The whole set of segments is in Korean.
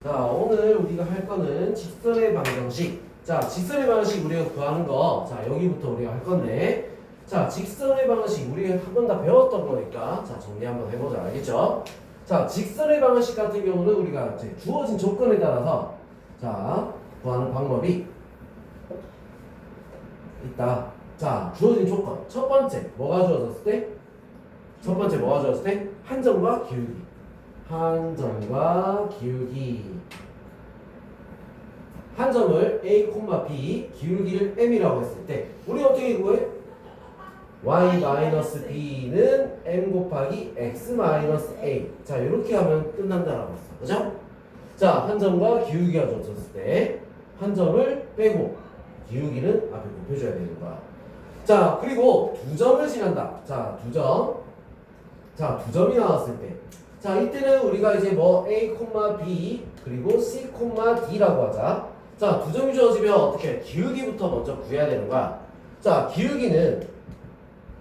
자, 오늘 우리가 할 거는 직선의 방정식. 자, 직선의 방정식 우리가 구하는 거. 자, 여기부터 우리가 할 건데. 자, 직선의 방정식 우리 한 번 다 배웠던 거니까. 자, 정리 한번 해보자. 알겠죠? 자, 직선의 방정식 같은 경우는 우리가 이제 주어진 조건에 따라서 자, 구하는 방법이 있다. 자, 주어진 조건. 첫 번째, 뭐가 주어졌을 때? 첫 번째, 뭐가 주어졌을 때? 한점과 기울기. 한점과 기울기. 한 점을 a, b, 기울기를 m이라고 했을 때 우리 어떻게 구해? y-b는 m 곱하기 x-a. 자, 이렇게 하면 끝난다라고 했어. 그죠? 자, 한 점과 기울기가 줬을 때 한 점을 빼고 기울기는 앞에 곱해줘야 되는 거야. 자, 그리고 두 점을 지난다. 자, 두 점. 자, 두 점이 나왔을 때 자, 이때는 우리가 이제 뭐 A, B 그리고 C, D라고 하자. 자, 두 점이 주어지면 어떻게? 기울기부터 먼저 구해야 되는 거야. 자, 기울기는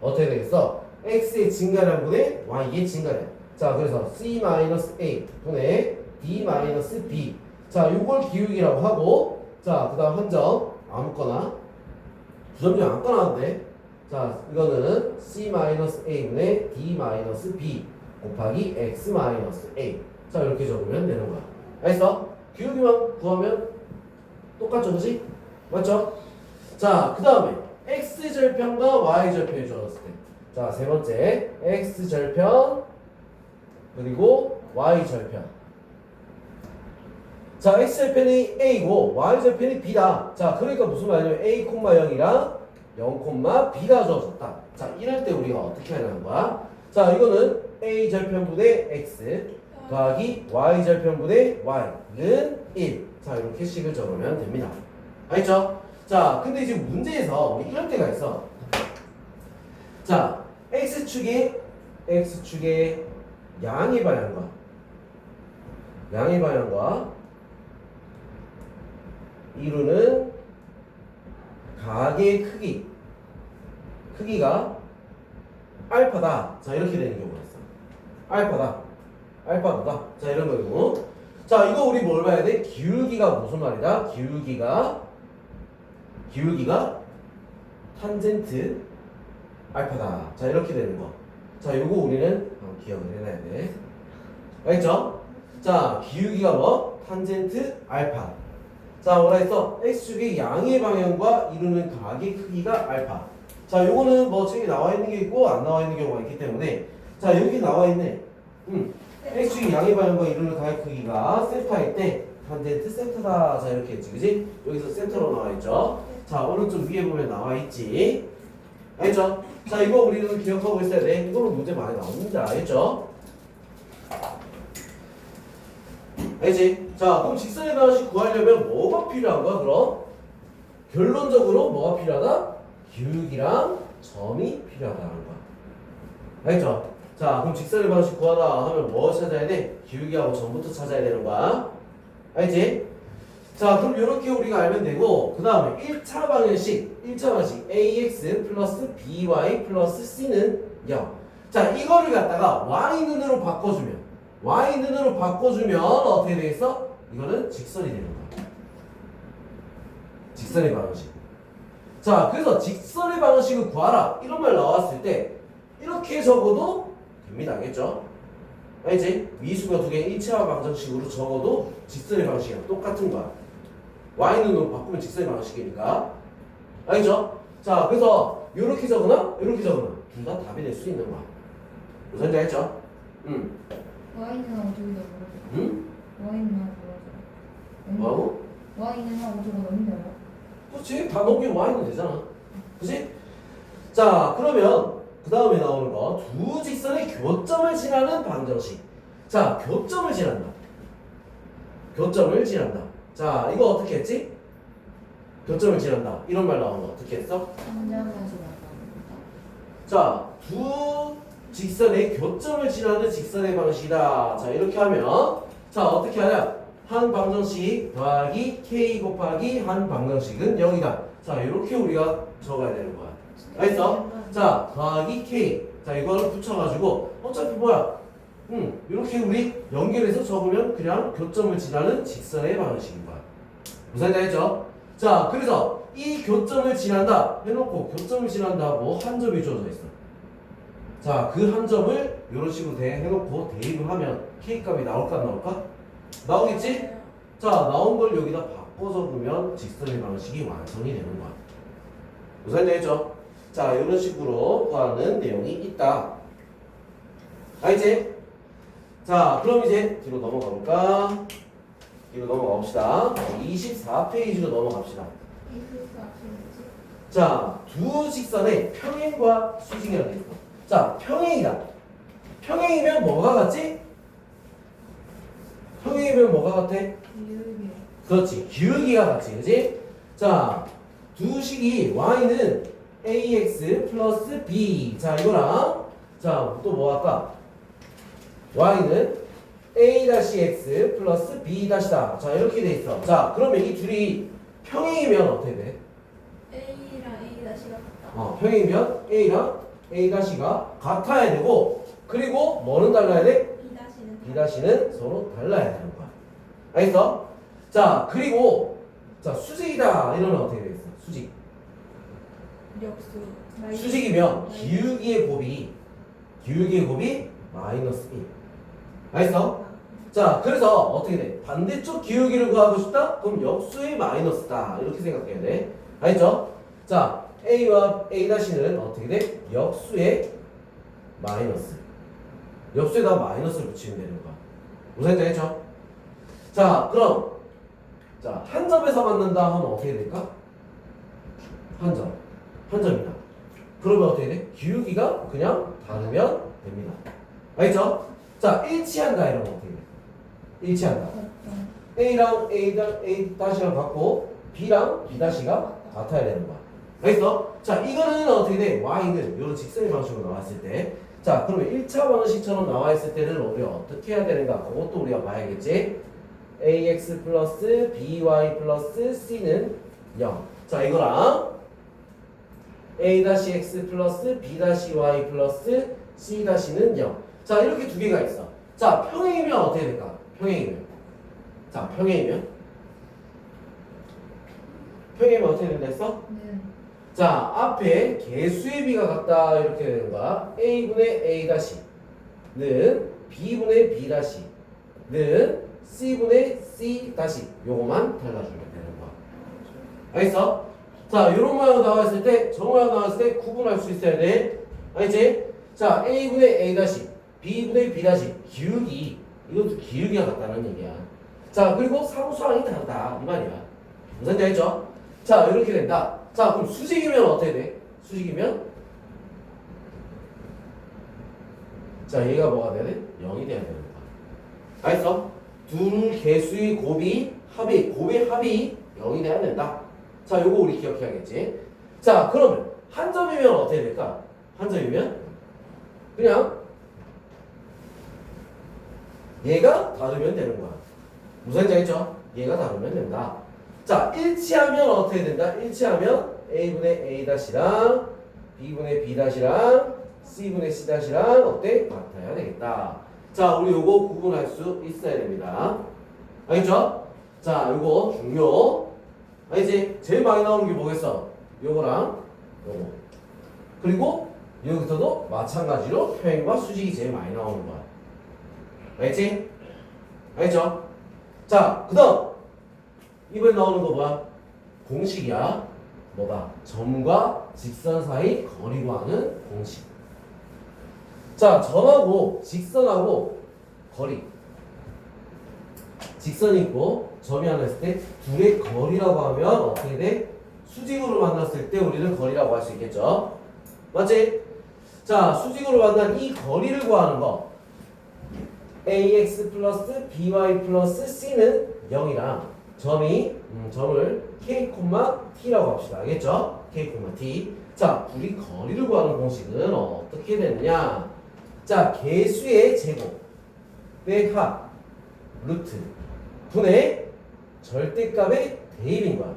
어떻게 되겠어? X의 증가량 분의 Y의 증가량. 자, 그래서 C-A 분의 D-B. 자, 요걸 기울기라고 하고, 자, 그 다음 한 점 아무거나 두 점 중에 아무거나 하면 돼. 자, 이거는 C-A 분의 D-B 곱하기 x-a. 자, 이렇게 적으면 되는 거야. 알겠어? 기울기만 구하면 똑같죠, 그치? 맞죠? 자, 그 다음에 x절편과 y절편이 주어졌을 때. 자, 세 번째 x절편 그리고 y절편. 자, x절편이 a고 y절편이 b다. 자, 그러니까 무슨 말이냐면 a, 0이랑 0, b가 주어졌다. 자, 이럴 때 우리가 어떻게 하는 거야? 자, 이거는 a절편분의 x 더하기 y절편분의 y는 1. 자, 이렇게 식을 적으면 됩니다. 알겠죠? 자, 근데 이제 문제에서 우리 이런 때가 있어. 자, x축의 양의 방향과 이루는 각의 크기가 알파다. 자, 이렇게 되는 경우가 있어. 알파다. 자, 이런 거고. 자, 이거 우리 뭘 봐야 돼? 기울기가 무슨 말이다? 기울기가 탄젠트 알파다. 자, 이렇게 되는 거. 자, 요거 우리는 기억을 해놔야 돼. 알겠죠? 자, 기울기가 뭐? 탄젠트 알파. 자, 뭐라 했어? x축의 양의 방향과 이루는 각의 크기가 알파. 자, 요거는 뭐 책에 나와 있는 게 있고 안 나와 있는 경우가 있기 때문에 자, 여기 나와 있네. x축의 양의 방향과 이루는 각의 크기가 세타일 때 탄젠트 세타다. 자, 이렇게 했지, 그지? 여기서 센터로 나와 있죠. 자, 오른쪽 위에 보면 나와 있지. 알겠죠? 자, 이거 우리는 기억하고 있어야 돼. 이거는 문제 많이 나옵니다. 알겠죠? 알지? 자, 그럼 직선의 방정식 구하려면 뭐가 필요한 거야, 그럼? 결론적으로 뭐가 필요하다? 기울기랑 점이 필요하다는 거야. 알겠죠? 자, 그럼 직선의 방정식 구하다 하면 뭐 찾아야 돼? 기울기하고 점부터 찾아야 되는 거야. 알지? 자, 그럼 이렇게 우리가 알면 되고, 그 다음에 1차 방정식 ax 플러스 by 플러스 c는 0. 자, 이거를 갖다가 y눈으로 바꿔주면 어떻게 되겠어? 이거는 직선이 되는 거야. 직선의 방정식. 자, 그래서 직선의 방정식을 구하라 이런 말 나왔을 때 이렇게 적어도 됩니다. 알겠죠? 알지? 미수가 두 개 1차 방정식으로 적어도 직선의 방정식이랑 똑같은 거야. y눈으로 바꾸면 직선의 방정식이니까. 알겠죠? 자, 그래서 이렇게 적으나 이렇게 적으나 둘 다 답이 될 수 있는 거야. 무슨 지 알죠? Y는 하고 저기다 뭐라고? 응? Y는 하고 뭐라고? 뭐하고? Y는 하고 저거 넘겨요? 그렇지. 다 넘기면 y는 되잖아. 그치? 자, 그러면 그 다음에 나오는 거 두 직선의 교점을 지나는 방정식. 자, 교점을 지난다. 자, 이거 어떻게 했지? 교점을 지난다. 이런 말 나오는 거 어떻게 했어? 한장까지 나갑니다. 자, 두 직선의 교점을 지나는 직선의 방식이다. 자, 이렇게 하면 자, 어떻게 하냐? 한 방정식 더하기 k 곱하기 한 방정식은 0이다. 자, 이렇게 우리가 적어야 되는 거야. 알겠어? 자, 더하기 k. 자, 이거를 붙여가지고 어차피 뭐야? 이렇게 우리 연결해서 적으면 그냥 교점을 지나는 직선의 방식인 거야. 무슨 말인지 알죠? 자, 그래서 이 교점을 지난다 해놓고 교점을 지난다고 한 점이 주어져 있어. 자, 그 한 점을 이런 식으로 해놓고 대입을 하면 K값이 나올까 안 나올까? 나오겠지? 자, 나온 걸 여기다 바꿔 적으면 직선의 방식이 완성이 되는 거야. 무슨 말인지 알죠? 자, 이런 식으로 구하는 내용이 있다. 알지? 자, 그럼 이제 뒤로 넘어가 볼까? 뒤로 넘어가 봅시다. 24페이지로 넘어갑시다. 자, 두 직선의 평행과 수직이라고 있어. 자, 평행이다. 평행이면 뭐가 같지? 평행이면 뭐가 같아? 기울기. 그렇지. 기울기가 같지. 그지? 자, 두 식이 y는 ax 플러스 b. 자, 이거랑 자, 또 뭐 할까? y는 a-x 플러스 b-다. 자, 이렇게 돼 있어. 자, 그러면 이 둘이 평행이면 어떻게 돼? A랑 A-가 같다. 평행이면 a랑 a-가 같아야 되고, 그리고 뭐는 달라야 돼? B-는 b' 서로 달라야 되는 거야. 알겠어? 자, 그리고 자, 수직이다 이러면 어떻게 되겠어? 수직. 역수. 수직이면 기울기의 곱이 마이너스 1. 알겠어? 자, 그래서 어떻게 돼? 반대쪽 기울기를 구하고 싶다? 그럼 역수의 마이너스다. 이렇게 생각해야 돼. 알겠죠? 자, a와 a''는 어떻게 돼? 역수의 마이너스. 역수에다 마이너스를 붙이면 되는 거야. 무슨 말인지 알죠? 자, 그럼 자, 한 점에서 만난다 하면 어떻게 될까? 한 점이다. 그러면 어떻게 돼? 기울기가 그냥 다르면 됩니다. 알겠죠? 자, 일치한다 이러면 어떻게 돼? 일치한다. A랑 A''랑 같고 B랑 B''가 같아야 되는 거야. 알겠어? 자, 이거는 어떻게 돼? Y는 이런 직선의 방식으로 나왔을 때, 자, 그러면 1차 방식처럼 나와 있을 때는 우리가 어떻게 해야 되는가? 그것도 우리가 봐야겠지? AX 플러스 BY 플러스 C는 0. 자, 이거랑 A-X 플러스 B-Y 플러스 C-는 0. 자, 이렇게 두 개가 있어. 자, 평행이면 어떻게 될까? 자, 평행이면 어떻게 된다 했어? 네. 자, 앞에 개수의 비가 같다 이렇게 되는 거야. A분의 A-는 B분의 B-는 C분의 C-. 요거만 달라주면 되는 거야. 알겠어? 자, 요런 모양 나왔을 때, 저 모양 나왔을 때 구분할 수 있어야 돼. 알겠지? 자, A분의 A-, B분의 B-, 기울기. 이것도 기울기가 같다는 얘기야. 자, 그리고 사무수항이 다르다. 이 말이야. 무슨 말인지 알죠? 자, 이렇게 된다. 자, 그럼 수직이면 어떻게 돼? 수직이면? 자, 얘가 뭐가 돼야 돼? 0이 돼야 되는 거야. 알겠어? 둘 개수의 곱이 0이 돼야 된다. 자, 요거 우리 기억해야겠지? 자, 그러면 한 점이면 어떻게 될까? 한 점이면 그냥 얘가 다르면 되는 거야. 무슨 말인지 알죠? 얘가 다르면 된다. 자, 일치하면 어떻게 된다? 일치하면 A분의 A-랑 B분의 B-랑 C분의 C-랑 어때? 같아야 되겠다. 자, 우리 요거 구분할 수 있어야 됩니다. 알겠죠? 자, 요거 중요. 알지? 제일 많이 나오는 게 뭐겠어? 요거랑 요거. 그리고 여기서도 마찬가지로 평행과 수직이 제일 많이 나오는 거야. 알겠지? 알겠죠? 자, 그 다음 이번에 나오는 거 뭐야? 공식이야. 뭐다? 점과 직선 사이 거리 구하는 공식. 자, 점하고 직선하고 거리. 직선이 있고 점이 하나 있을 때 둘의 거리라고 하면 어떻게 돼? 수직으로 만났을 때 우리는 거리라고 할 수 있겠죠? 맞지? 자, 수직으로 만난 이 거리를 구하는 거. AX 플러스 BY 플러스 C는 0이랑 점을 K, T라고 합시다. 알겠죠? K, T. 자, 둘이 거리를 구하는 공식은 어떻게 되느냐? 자, 개수의 제곱 의 합 루트 분의 절대값의 대입인 거야.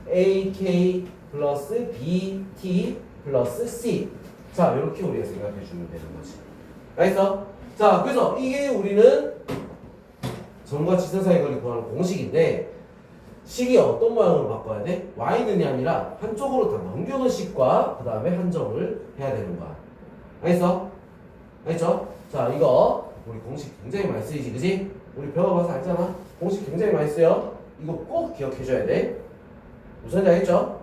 AK 플러스 BT 플러스 C. 자, 이렇게 우리가 생각해 주면 되는 거지. 알겠어? 자, 그래서 이게 우리는 점과 직선 사이 거리 구하는 공식인데 식이 어떤 모양으로 바꿔야 돼? y는이 아니라 한쪽으로 다 넘겨놓은 식과 그 다음에 한 점을 해야 되는 거야. 알겠어? 알겠죠? 자, 이거 우리 공식 굉장히 많이 쓰이지, 그지? 우리 배워봐서 알잖아. 공식 굉장히 많이 쓰여. 이거 꼭 기억해줘야 돼. 무슨 지 알겠죠?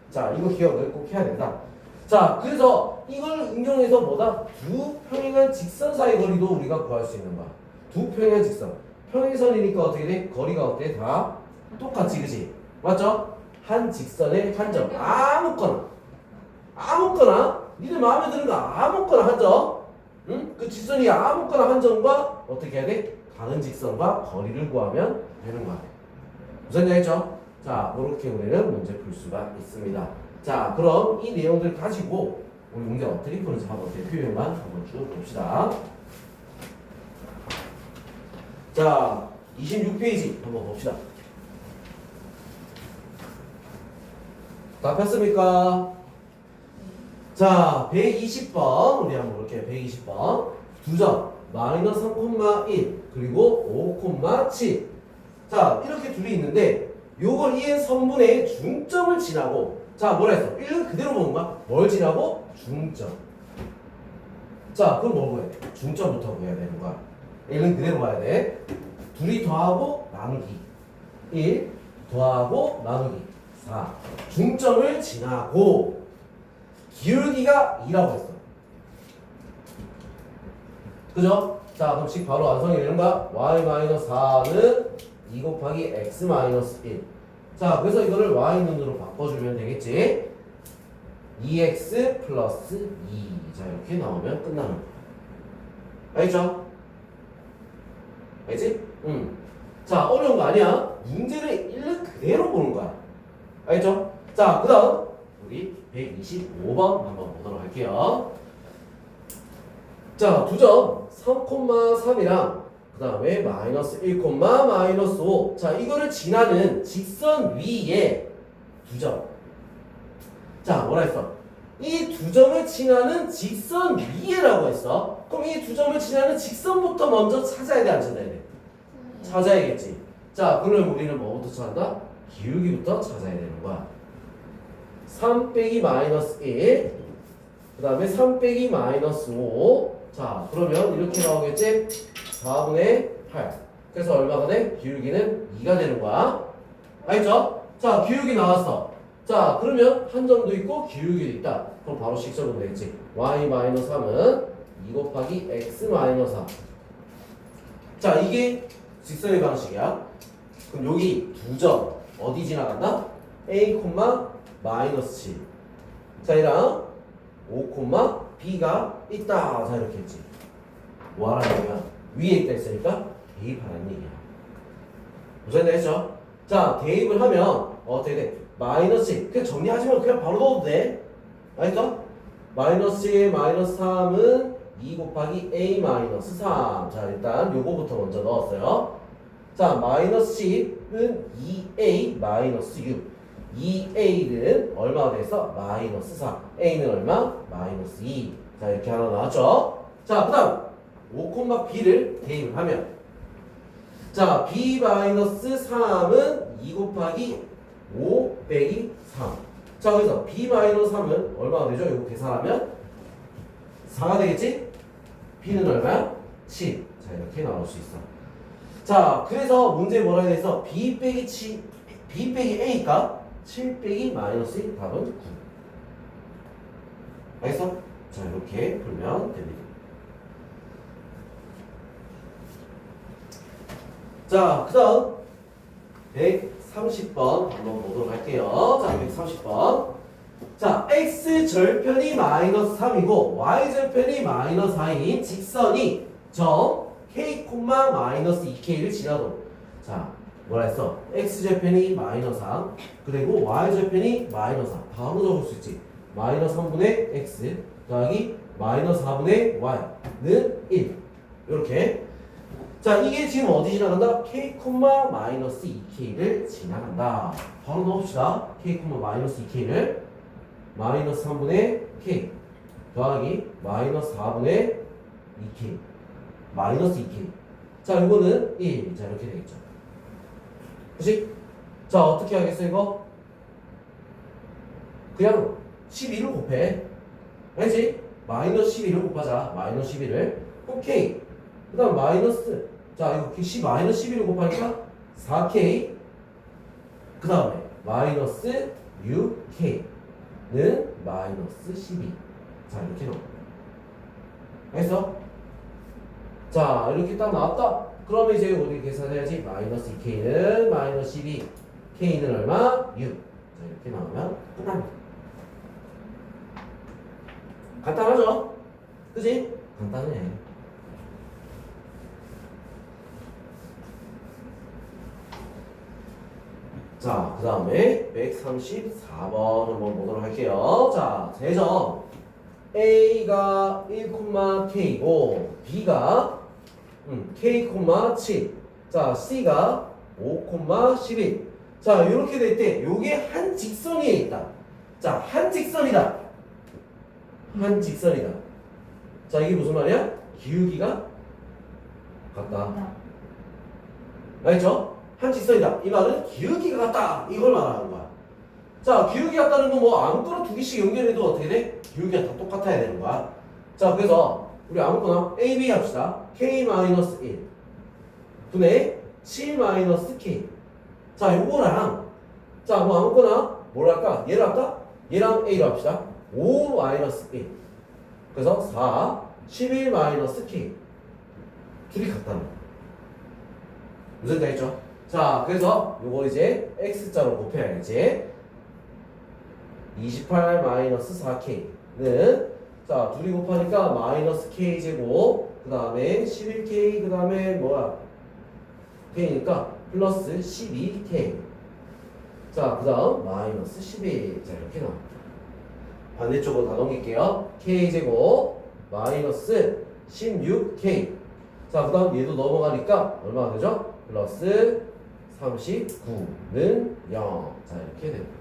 자, 이거 기억을 꼭 해야 된다. 자, 그래서 이걸 응용해서 뭐다? 두 평행한 직선 사이 거리도 우리가 구할 수 있는 거야. 두 평행한 직선. 평행선이니까 어떻게 돼? 거리가 어때? 다 똑같지, 그지? 맞죠? 한 직선의 한 점. 아무거나. 니들 마음에 드는 거 아무거나 한 점. 응? 그 직선이 아무거나 한 점과 어떻게 해야 돼? 다른 직선과 거리를 구하면 되는 거야. 무슨 얘기죠? 자, 그렇게 우리는 문제 풀 수가 있습니다. 자, 그럼 이 내용들 가지고 우리 문제 어떻게 푸는지 한번 대표용만 한번 쭉 봅시다. 자, 26페이지 한번 봅시다. 다 폈습니까? 자, 120번 우리 한번 볼게요. 120번 두 점 마이너스 3,1 그리고 5,7. 자, 이렇게 둘이 있는데 요걸 이 선분의 중점을 지나고, 자, 뭐라 했어? 1은 그대로 보는 거야. 뭘 지나고? 중점. 자, 그럼 뭐 구해야 돼? 중점부터 구해야 되는 거야. 1은 그대로 봐야 돼. 둘이 더하고 나누기 1 더하고 나누기 4. 중점을 지나고 기울기가 2라고 했어. 그죠? 자, 그럼 식 바로 완성이 되는 거야. y-4는 2 곱하기 x-1. 자, 그래서 이거를 y눈으로 바꿔주면 되겠지. 2x 플러스 2. 자, 이렇게 나오면 끝나는 거야. 알겠죠? 알겠지? 자, 어려운 거 아니야. 문제를 1은 그대로 보는 거야. 알겠죠? 자, 그 다음 우리 125번 한번 보도록 할게요. 자, 두 점 3,3이랑 그 다음에 마이너스 1, 마이너스 5. 자, 이거를 지나는 직선 위에 두 점. 자, 뭐라 했어? 이 두 점을 지나는 직선 위에라고 했어. 그럼 이 두 점을 지나는 직선부터 먼저 찾아야 돼, 안 찾아야 돼? 찾아야겠지. 자, 그럼 우리는 뭐부터 찾는다? 기울기부터 찾아야 되는 거야. 3 빼기 마이너스 1, 그 다음에 3 빼기 마이너스 5. 자, 그러면 이렇게 나오겠지? 4분의 8. 그래서 얼마가 돼? 기울기는 2가 되는 거야. 알겠죠? 자, 기울기 나왔어. 자, 그러면 한 점도 있고 기울기도 있다. 그럼 바로 식 적으면 되겠지. y-3은 2 곱하기 x-4. 자, 이게 직선의 방식이야. 그럼 여기 두 점 어디 지나간다? a, 마이너스 7. 자, 이랑 5, b가 있다. 자, 이렇게 했지. 뭐 하라는 거야? 위에 있다 했으니까 대입하라는 얘기야. 무슨 얘기죠? 자, 대입을 하면 어떻게 돼? 마이너스 7. 그냥 정리하지만 그냥 바로 넣어도 돼. 알겠죠? 마이너스 1, 마이너스 3은 2 곱하기 a 마이너스 3. 자, 일단 요거부터 먼저 넣었어요. 자, 마이너스 10은 2a 마이너스 6. 2a는 얼마가 돼서 마이너스 4. a는 얼마? 마이너스 2. 자, 이렇게 하나 나왔죠? 자, 그 다음 5, b를 대입을 하면, 자, b 마이너스 3은 2 곱하기 5 빼기 3. 자, 그래서 b 마이너스 3은 얼마가 되죠? 이거 계산하면 4가 되겠지? b는 얼마야? 7. 자, 이렇게 나올 수 있어. 자, 그래서 문제에 뭐라 해야 돼서 b 빼기 7, b 빼기 a가 7 빼기 마이너스 1. 답은 9. 알겠어? 자, 이렇게 풀면 됩니다. 자, 그 다음 130번 한번 보도록 할게요. 자, 130번. 자, x절편이 마이너스 3이고 y절편이 마이너스 4인 직선이 점 k, 마이너스 2k를 지나도록. 자, 뭐라 했어? x절편이 마이너스 3 그리고 y절편이 마이너스 4. 바로 적을 수 있지. 마이너스 3분의 x 더하기 마이너스 4분의 y는 1. 이렇게. 자, 이게 지금 어디 지나간다? k, 마이너스 2k를 지나간다. 바로 넣읍시다. k, 마이너스 2k를 마이너스 3분의 k 더하기 마이너스 4분의 2k. 마이너스 2k. 자, 이거는 1. 자, 이렇게 되겠죠. 그치? 자, 어떻게 하겠어, 이거? 그냥 12를 곱해. 알지? 마이너스 12를 곱하자. 마이너스 12를. 오케이. 그 다음 마이너스. 자, 이거 마이너스 12를 곱하니까 4k. 그 다음에 마이너스 6k는 마이너스 12. 자, 이렇게 나옵니다. 알겠어? 자, 이렇게 딱 나왔다. 그러면 이제 우리 계산해야지. 마이너스 2k는 마이너스 12. k는 얼마? 6. 자, 이렇게 나오면 끝납니다. 간단하죠? 그지? 간단해. 자, 그 다음에 134번 한번 보도록 할게요. 자, 재점. A가 1,K고 B가 K, 7. 자, C가 5,11. 자, 이렇게 될 때 요게 한 직선에 있다. 자, 한 직선이다. 한 직선이다. 자, 이게 무슨 말이야? 기울기가 같다. 알겠죠? 한 직선이다. 이 말은 기울기가 같다. 이걸 말하는 거야. 자, 기울기 같다는 건 뭐 아무거나 두 개씩 연결해도 어떻게 돼? 기울기가 다 똑같아야 되는 거야. 자, 그래서 우리 아무거나 A, B 합시다. K-1 분의 7-K. 자, 요거랑 자, 뭐 아무거나 뭘 할까? 얘를 할까? 얘랑 A로 합시다. 5-1. 그래서 4, 11-K. 둘이 같다는 거야. 무슨 말 있죠? 자, 그래서 요거 이제 X자로 곱해야지. 28-4K는 자, 둘이 곱하니까 마이너스 K제곱 그 다음에 11K 그 다음에 뭐야 K니까 플러스 12K. 자, 그 다음 마이너스 11. 자, 이렇게 나옵니다. 반대쪽으로 다 넘길게요. K제곱 마이너스 16K. 자, 그 다음 얘도 넘어가니까 얼마가 되죠? 플러스 39는 0. 자, 이렇게 됩니다.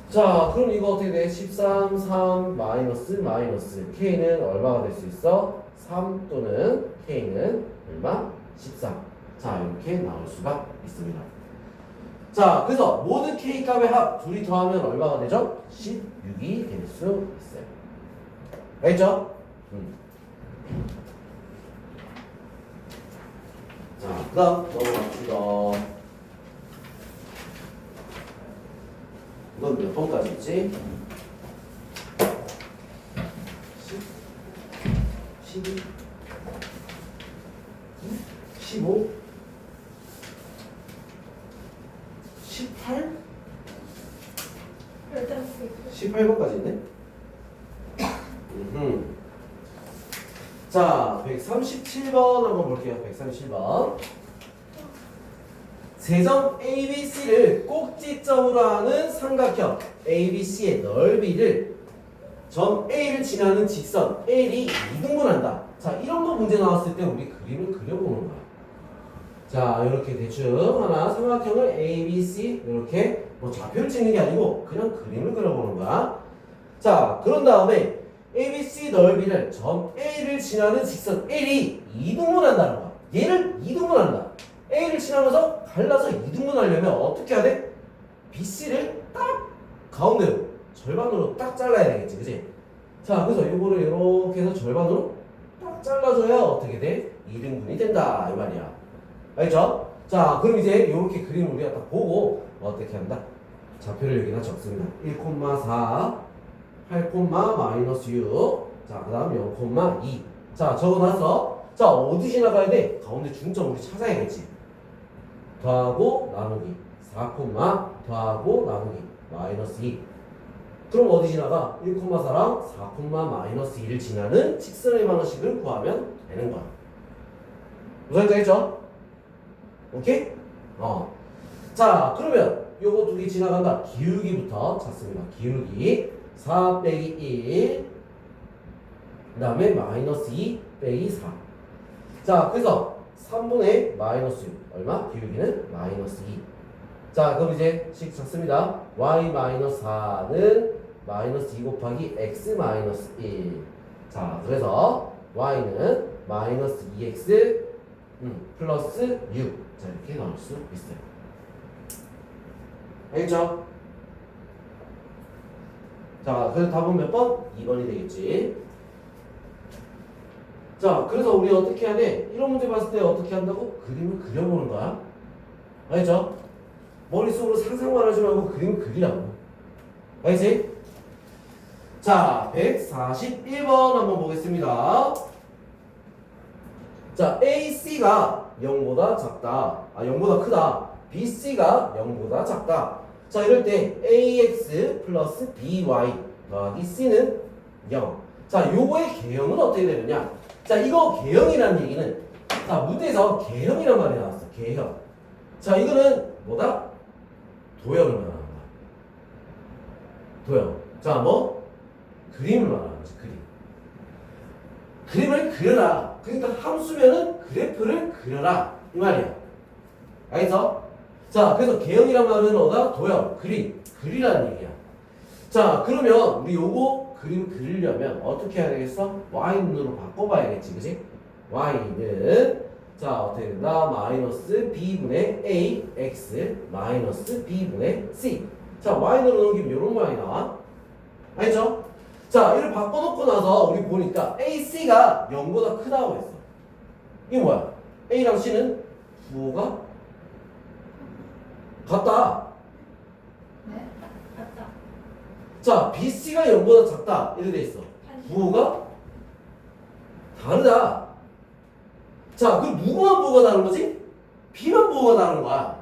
자, 그럼 이거 어떻게 돼? 13, 3, 마이너스, K는 얼마가 될 수 있어? 3 또는 K는 얼마? 13. 자, 이렇게 나올 수가 있습니다. 자, 그래서 모든 K 값의 합 둘이 더하면 얼마가 되죠? 16이 될 수 있어요. 알겠죠? 자, 그 다음 넘어갑시다. 이건 몇 번까지 있지? 10, 12, 15, 18? 18번까지 있네? 자, 137번 한번 볼게요. 137번. 세점 ABC를 꼭지점으로 하는 삼각형 ABC의 넓이를 점 A를 지나는 직선 L이 이등분한다. 자, 이런 거 문제 나왔을 때 우리 그림을 그려보는 거야. 자, 이렇게 대충 하나 삼각형을 ABC 이렇게 뭐 좌표를 찍는 게 아니고 그냥 그림을 그려보는 거야. 자, 그런 다음에 ABC 넓이를 점 A를 지나는 직선 L이 이등분한다는 거야. 얘를 이등분한다. A를 지나면서 갈라서 이등분하려면 어떻게 해야 돼? BC를 딱 가운데로 절반으로 딱 잘라야 되겠지, 그치? 자, 그래서 이거를 이렇게 해서 절반으로 딱 잘라줘야 어떻게 돼? 이등분이 된다 이 말이야. 알겠죠? 자, 그럼 이제 이렇게 그림을 우리가 딱 보고 어떻게 한다? 좌표를 여기다 적습니다. 1,4 8,-6 자, 그 다음 0,2 자, 적어놨어. 자, 어디 지나가야 돼? 가운데 중점 우리 찾아야겠지. 더하고 나누기 4, 더하고 나누기 마이너스 2. 그럼 어디 지나가? 1,4랑 4,-2를 지나는 직선의 방식을 구하면 되는 거야. 무슨 말인지 오케이? 자, 그러면 요거 두 개 지나간다. 기울기부터 찾습니다. 기울기 4 빼기 1. 그 다음에 마이너스 2 빼기 4. 자, 그래서 3분의 마이너스 6. 얼마? 기울기는 마이너스 2. 자, 그럼 이제 식 찾습니다. y 마이너스 4는 마이너스 2 곱하기 x 마이너스 1. 자, 그래서 y는 마이너스 2x 플러스 6. 자, 이렇게 나올 수 있어요. 알겠죠? 자, 그래서 답은 몇 번? 2번이 되겠지. 자, 그래서 우리 어떻게 해야 돼? 이런 문제 봤을 때 어떻게 한다고? 그림을 그려보는 거야. 알겠죠? 머릿속으로 상상만 하지 말고 그림을 그리라고. 알겠지? 자, 141번 한번 보겠습니다. 자, AC가 0보다 작다. 0보다 크다. BC가 0보다 작다. 자, 이럴 때 AX 플러스 BY 더하기 C는 0. 자, 요거의 개형은 어떻게 되느냐? 자, 이거 개형이라는 얘기는 자, 문제에서 개형이란 말이 나왔어. 개형. 자, 이거는 뭐다? 도형을 말하는 거야. 도형. 자, 뭐? 그림을 말하는 거지. 그림을 그려라. 그러니까 함수면은 그래프를 그려라. 이 말이야. 알겠어? 자, 그래서 개형이란 말은 뭐다? 도형, 그림, 그리라는 얘기야. 자, 그러면 우리 요거 그림 그리려면 어떻게 해야 되겠어? y는으로 바꿔봐야겠지, 그지? y는 자, 어떻게 된다? 마이너스 b분의 a x 마이너스 b분의 c. 자, y는으로 넘기면 이런 모양이 나와. 알겠죠? 자, 이를 바꿔놓고 나서 우리 보니까 ac가 0보다 크다고 했어. 이게 뭐야? a랑 c는 부호가 같다. 네? 맞다. 자, BC가 0보다 작다. 이렇게 돼 있어. 부호가 다르다. 자, 그럼 누구만 부호가 다른 거지? B만 부호가 다른 거야.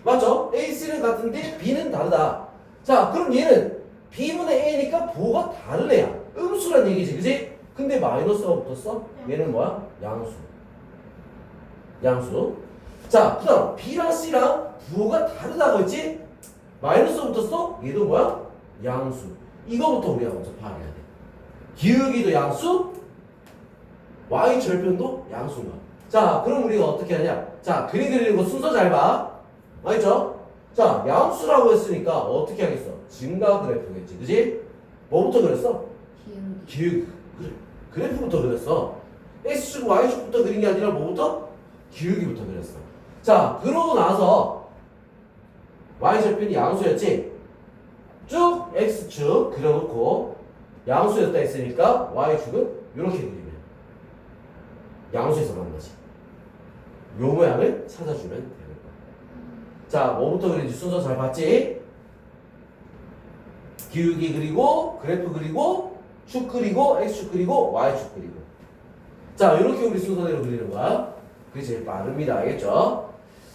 맞죠? AC는 같은데 B는 다르다. 자, 그럼 얘는 B분의 A니까 부호가 다른 애야. 음수란 얘기지, 그지? 근데 마이너스가 붙었어? 얘는 뭐야? 양수. 양수. 자, 그 다음 B랑 C랑 부호가 다르다고 했지? 마이너스 붙었어? 얘도 뭐야? 양수. 이거부터 우리가 먼저 파악해야 돼. 기울기도 양수, y 절편도 양수인 거야. 자, 그럼 우리가 어떻게 하냐? 자, 그림 그리는 거 순서 잘 봐. 알겠죠? 자, 양수라고 했으니까 어떻게 하겠어? 증가 그래프겠지, 그지? 뭐부터 그렸어? 기울기. 그래프부터 그렸어. X축, Y축부터 그린 게 아니라 뭐부터? 기울기부터 그렸어. 자, 그러고 나서 Y절편이 양수였지? 쭉 X축 그려놓고 양수였다 했으니까 Y축은 이렇게 그리면 양수에서 만나지. 요 모양을 찾아주면 되는 거야. 자, 뭐부터 그리는지 순서 잘 봤지? 기울기 그리고 그래프 그리고 축 그리고 X축 그리고 Y축 그리고. 자, 이렇게 우리 순서대로 그리는 거야. 그게 제일 빠릅니다. 알겠죠?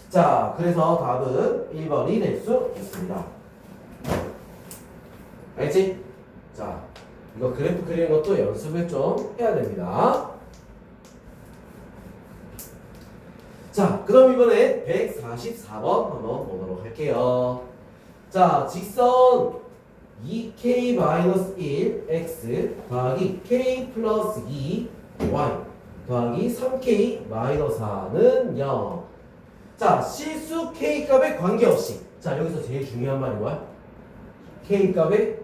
자, 그래서 답은 1번이 될 수 있습니다. 알겠지? 자, 이거 그래프 그리는 것도 연습을 좀 해야 됩니다. 자, 그 다음 이번에 144번 한번 보도록 할게요. 자, 직선 2k-1x 더하기 k 플러스 2y 더하기 3k 마이너스 4는 0. 자, 실수 k 값에 관계없이. 자, 여기서 제일 중요한 말이 뭐야? k 값에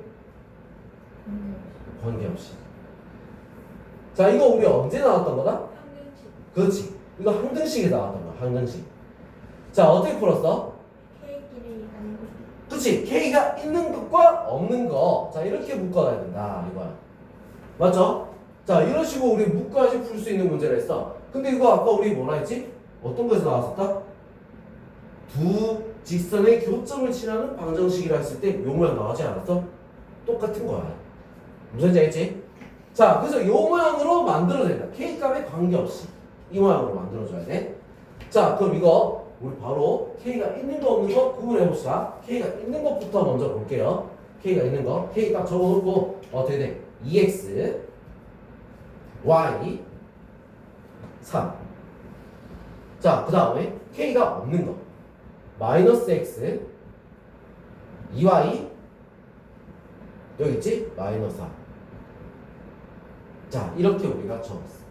관계없이. 자, 이거 우리 언제 나왔던 거다? 항등식. 그렇지. 이거 항등식에 나왔던 거야. 항등식. 자, 어떻게 풀었어? K끼리 아니고. 그렇지. K가 있는 것과 없는 거. 자, 이렇게 묶어놔야 된다. 이거야. 맞죠? 자, 이런 식으로 우리 묶어야지 풀 수 있는 문제를 했어. 근데 이거 아까 우리 뭐라 했지? 어떤 거에서 나왔었다? 두 직선의 교점을 칠하는 방정식이라 했을 때 요 모양 나오지 않았어? 똑같은 거야. 무슨 말인지 알겠지? 자, 그래서 요 모양으로 만들어야 된다. K값에 관계없이 이 모양으로 만들어줘야 돼. 자, 그럼 이거 우리 바로 K가 있는 거 없는 거 구분해 봅시다. K가 있는 것부터 먼저 볼게요. K가 있는 거 K 딱 적어놓고 어떻게 돼? 2x y 3. 자, 그 다음에 K가 없는 거 마이너스 x 2y 여기 있지? 마이너스 4. 자, 이렇게 우리가 적었어.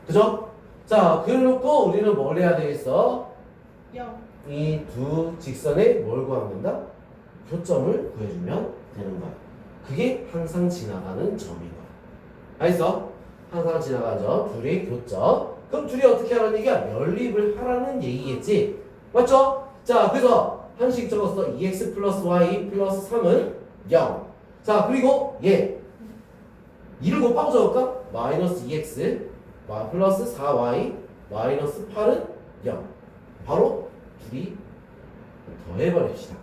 그죠? 자, 그래놓고 우리는 뭘 해야 되겠어? 0. 이 두 직선에 뭘 구하면 된다? 교점을 구해주면 되는 거야. 그게 항상 지나가는 점인 거야. 알겠어? 항상 지나가죠. 둘이 교점. 그럼 둘이 어떻게 하라는 얘기야? 연립을 하라는 얘기겠지. 맞죠? 자, 그래서 한식 적었어. 2x 플러스 y 플러스 3은 0. 자, 그리고 얘 2를 곱하고 적을까? 마이너스 2x 플러스 4y 마이너스 8은 0. 바로 둘이 더해버립시다.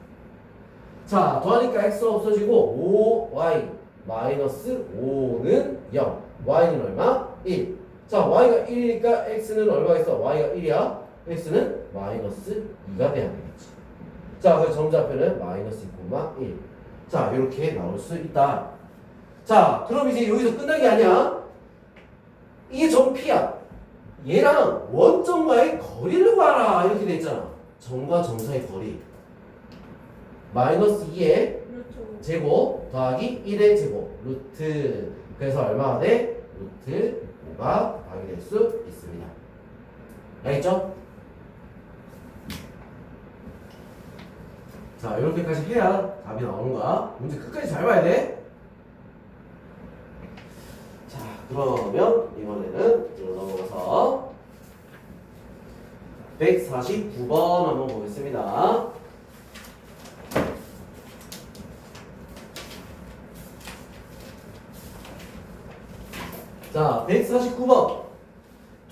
자, 더하니까 x가 없어지고 5y 마이너스 5는 0. y는 얼마? 1. 자, y가 1이니까 x는 얼마 있어? y가 1이야. x는 마이너스 2가 돼야 되겠지. 자, 그래서 점좌표는 마이너스 2,1. 자, 이렇게 나올 수 있다. 자, 그럼 이제 여기서 끝난 게 아니야. 이게 점 P야. 얘랑 원점과의 거리를 구하라. 이렇게 돼 있잖아. 점과 점 사이 거리. 마이너스 2의 그렇죠. 제곱 더하기 1의 제곱 루트. 그래서 얼마가 돼? 루트 5가 답이 될 수 있습니다. 알겠죠? 자, 이렇게까지 해야 답이 나오는 거야. 문제 끝까지 잘 봐야 돼. 자, 그러면 이번에는 이쪽으로 넘어가서 149번 한번 보겠습니다. 자, 149번.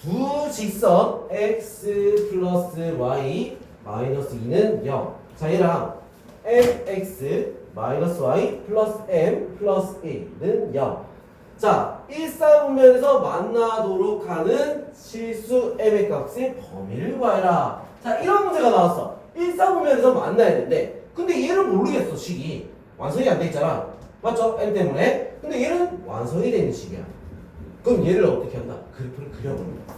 두 직선 x 플러스 y 마이너스 2는 0. 자, 얘랑 mx 마이너스 y 플러스 m 플러스 1은 0. 자, 1사분면에서 만나도록 하는 실수 m의 값의 범위를 구해라. 자, 이런 문제가 나왔어. 1사분면에서 만나야 되는데 근데 얘를 모르겠어. 식이 완성이 안 돼 있잖아. 맞죠? m 때문에. 근데 얘는 완성이 되는 식이야. 그럼 얘를 어떻게 한다? 그래프를 그려봅니다.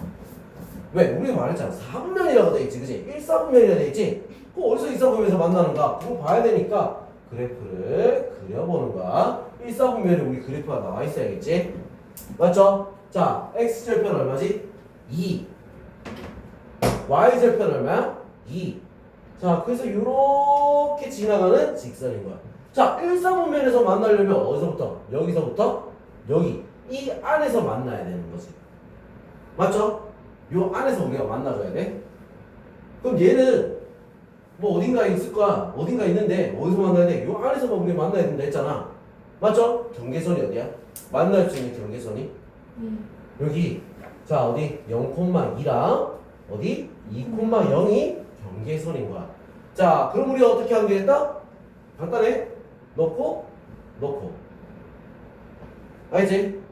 왜? 우리가 말했잖아. 4분면이라고 돼 있지, 그지? 1사분면이라고 돼 있지? 그거 어디서 2사분면에서 만나는가? 그거 봐야 되니까 그래프를 그려보는 거야. 1사분면에 우리 그래프가 나와 있어야겠지? 맞죠? 자, x절편 얼마지? 2. y절편 얼마야? 2. 자, 그래서 이렇게 지나가는 직선인 거야. 자, 1사분면에서 만나려면 어디서부터? 여기서부터 여기. 이 안에서 만나야 되는 거지. 맞죠? 요 안에서 우리가 만나줘야 돼. 그럼 얘는 뭐 어딘가에 있을 거야. 어딘가 있는데 어디서 만나야 돼? 요 안에서만 우리가 만나야 된다 했잖아. 맞죠? 경계선이 어디야? 만날 수 있는 경계선이 여기. 자, 어디? 0,2랑 어디? 2,0이 경계선인 거야. 자, 그럼 우리가 어떻게 하면 되겠다? 간단해. 넣고 알지?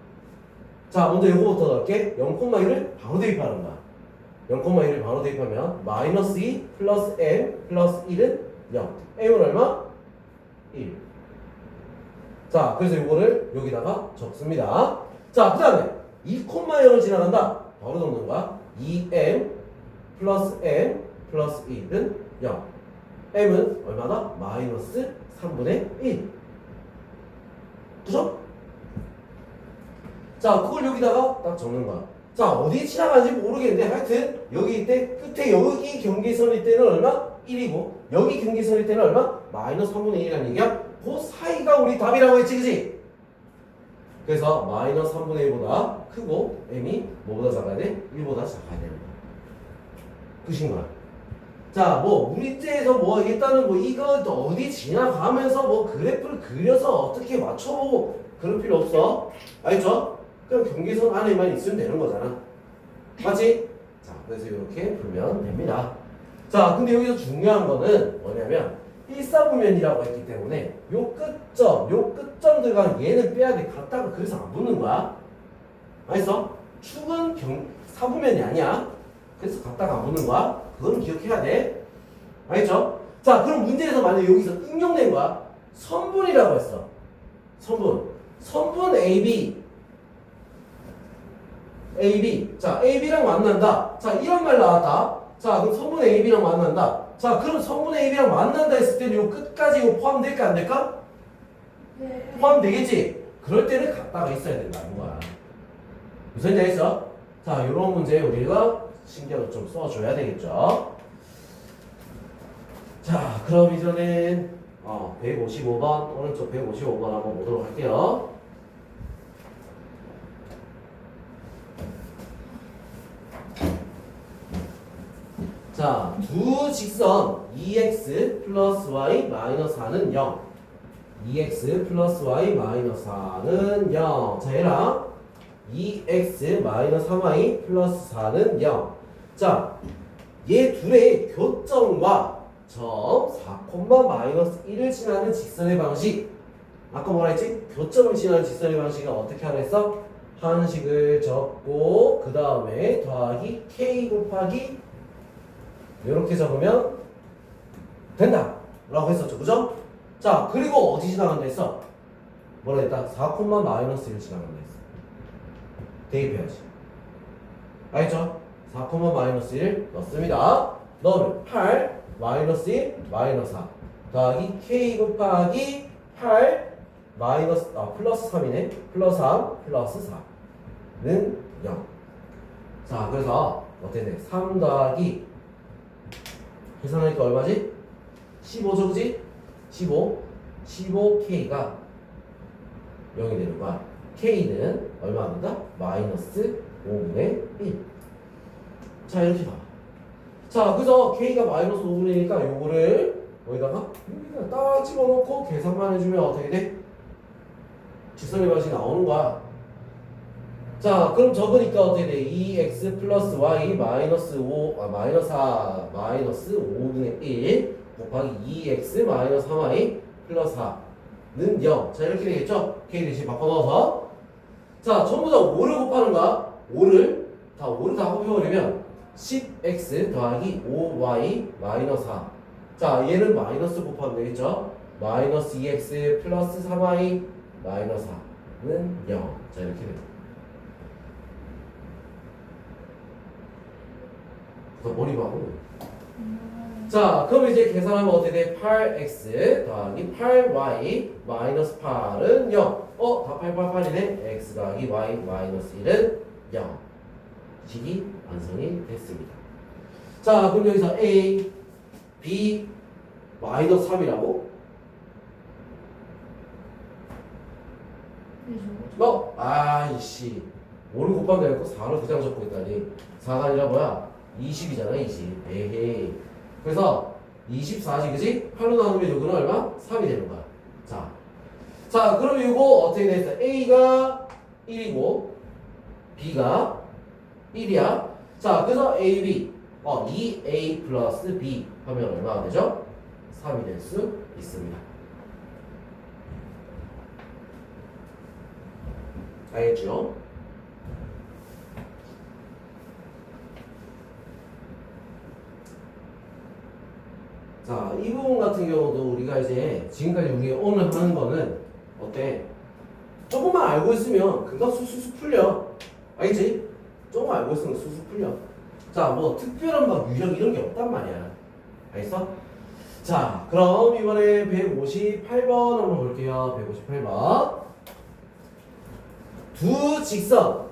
자, 먼저 요거부터 넣을게. 0,1을 바로 대입하는 거야. 0,1을 바로 대입하면 마이너스 2 플러스 m 플러스 1은 0. m은 얼마? 1. 자, 그래서 요거를 여기다가 적습니다. 자, 그 다음에 2,0을 지나간다. 바로 적는 거야. 2m 플러스 m 플러스 1은 0. m은 얼마다? 마이너스 3분의 1. 그죠? 자, 그걸 여기다가 딱 적는 거야. 자, 어디에 지나가는지 모르겠는데 하여튼 여기 때 끝에 여기 경계선일 때는 얼마? 1이고 여기 경계선일 때는 얼마? 마이너스 3분의 1이라는 얘기야. 그 사이가 우리 답이라고 했지, 그지? 그래서 마이너스 3분의 1보다 크고 m이 뭐보다 작아야 돼? 1보다 작아야 되는 거야. 끝인 거야. 자, 뭐 문제에서 뭐 일단은 뭐 이거 어디 지나가면서 뭐 그래프를 그려서 어떻게 맞춰보고 그럴 필요 없어. 알죠? 그냥 경계선 안에만 있으면 되는 거잖아. 맞지? 자, 그래서 이렇게 풀면 됩니다. 자, 근데 여기서 중요한 거는 뭐냐면 1사분면이라고 했기 때문에 요 끝점 들어가는 얘는 빼야 돼. 같다가 그래서 안 붙는 거야. 알겠어? 축은 사분면이 아니야. 그래서 같다가 안 붙는 거야. 그건 기억해야 돼. 알겠죠? 자, 그럼 문제에서 만약에 여기서 응용된 거야. 선분이라고 했어. 선분 AB. 자, AB랑 만난다. 자, 이런 말 나왔다. 자, 그럼 선분 AB랑 만난다. 자, 그럼 선분 AB랑 만난다 했을 때는 요 끝까지 요 포함될까 안 될까? 네. 포함되겠지? 그럴 때는 같다가 있어야 된다는 거야. 무슨 얘기 했어? 자, 요런 문제 우리가 신경을 좀 써줘야 되겠죠? 자, 그럼 이전엔 155번, 오른쪽 155번 한번 보도록 할게요. 자, 두 직선 2x 플러스 y 마이너스 4는 0. 2x 플러스 y 마이너스 4는 0. 자, 얘랑 2x 마이너스 3y 플러스 4는 0. 자, 얘 둘의 교점과 점 4, 마이너스 1을 지나는 직선의 방식. 아까 뭐라 했지? 교점을 지나는 직선의 방식은 어떻게 하라 했어? 한식을 적고 그 다음에 더하기 k 곱하기 이렇게 적으면 된다 라고 했었죠. 그죠? 자, 그리고 어디 지나간다 했어? 뭐라 했다? 4, 마이너스 1 지나간다 했어. 대입해야지. 알겠죠? 4, 마이너스 1 넣습니다. 넣으면 8 마이너스 1 마이너스 4 더하기 k 곱하기 8 마이너스 플러스 3이네. 플러스 3 플러스 4는 0. 자, 그래서 어떻게 돼? 3 더하기 계산하니까 얼마지? 15죠, 그지? 15K가 0이 되는 거야. K는 얼마 된다? 마이너스 5분의 1. 자, 이렇게 봐. 자, 그래서 K가 마이너스 5분의 1이니까 요거를 여기다가 딱 집어넣고 계산만 해주면 어떻게 돼? 직선의 방식이 나오는 거야. 자, 그럼 적으니까 어떻게 돼? 2x 플러스 y 마이너스 4 마이너스 5분의 1 곱하기 2x 마이너스 3y 플러스 4는 0. 자, 이렇게 되겠죠? k 대신 바꿔 넣어서. 자, 전부 다 5를 곱하는 거야. 5를 다 합해버리면 10x 더하기 5y 마이너스 4. 자, 얘는 마이너스 곱하면 되겠죠? 마이너스 2x 플러스 3y 마이너스 4는 0. 자, 이렇게 됩니다. 머리 봐고. 자, 그럼 이제 계산하면 어떻게 돼? 8x 더하기 8y 마이너스 8은 0. 다 888이네. x 더하기 y 마이너스 1은 0. 식이 완성이 됐습니다. 자, 그럼 여기서 a, b 마이너스 3이라고? 아이씨. 5를 곱하면 되고 4를 그냥 적고 있다니. 4가 아니라 뭐야? 20이잖아, 20. 에헤이. 그래서 24지, 그지? 8로 나누면 요거는 얼마? 3이 되는 거야. 자, 그럼 이거 어떻게 됐어? A가 1이고 B가 1이야. 자, 그래서 A, B 2A 플러스 B 하면 얼마가 되죠? 3이 될 수 있습니다. 알겠죠? 자, 이 부분 같은 경우도 우리가 이제 지금까지 우리 오늘 하는 거는 어때? 조금만 알고 있으면 금방 수수수 풀려. 알겠지? 조금만 알고 있으면 수수 풀려. 자, 뭐 특별한 막 유형 이런 게 없단 말이야. 알겠어? 자, 그럼 이번에 158번 한번 볼게요. 158번. 두 직선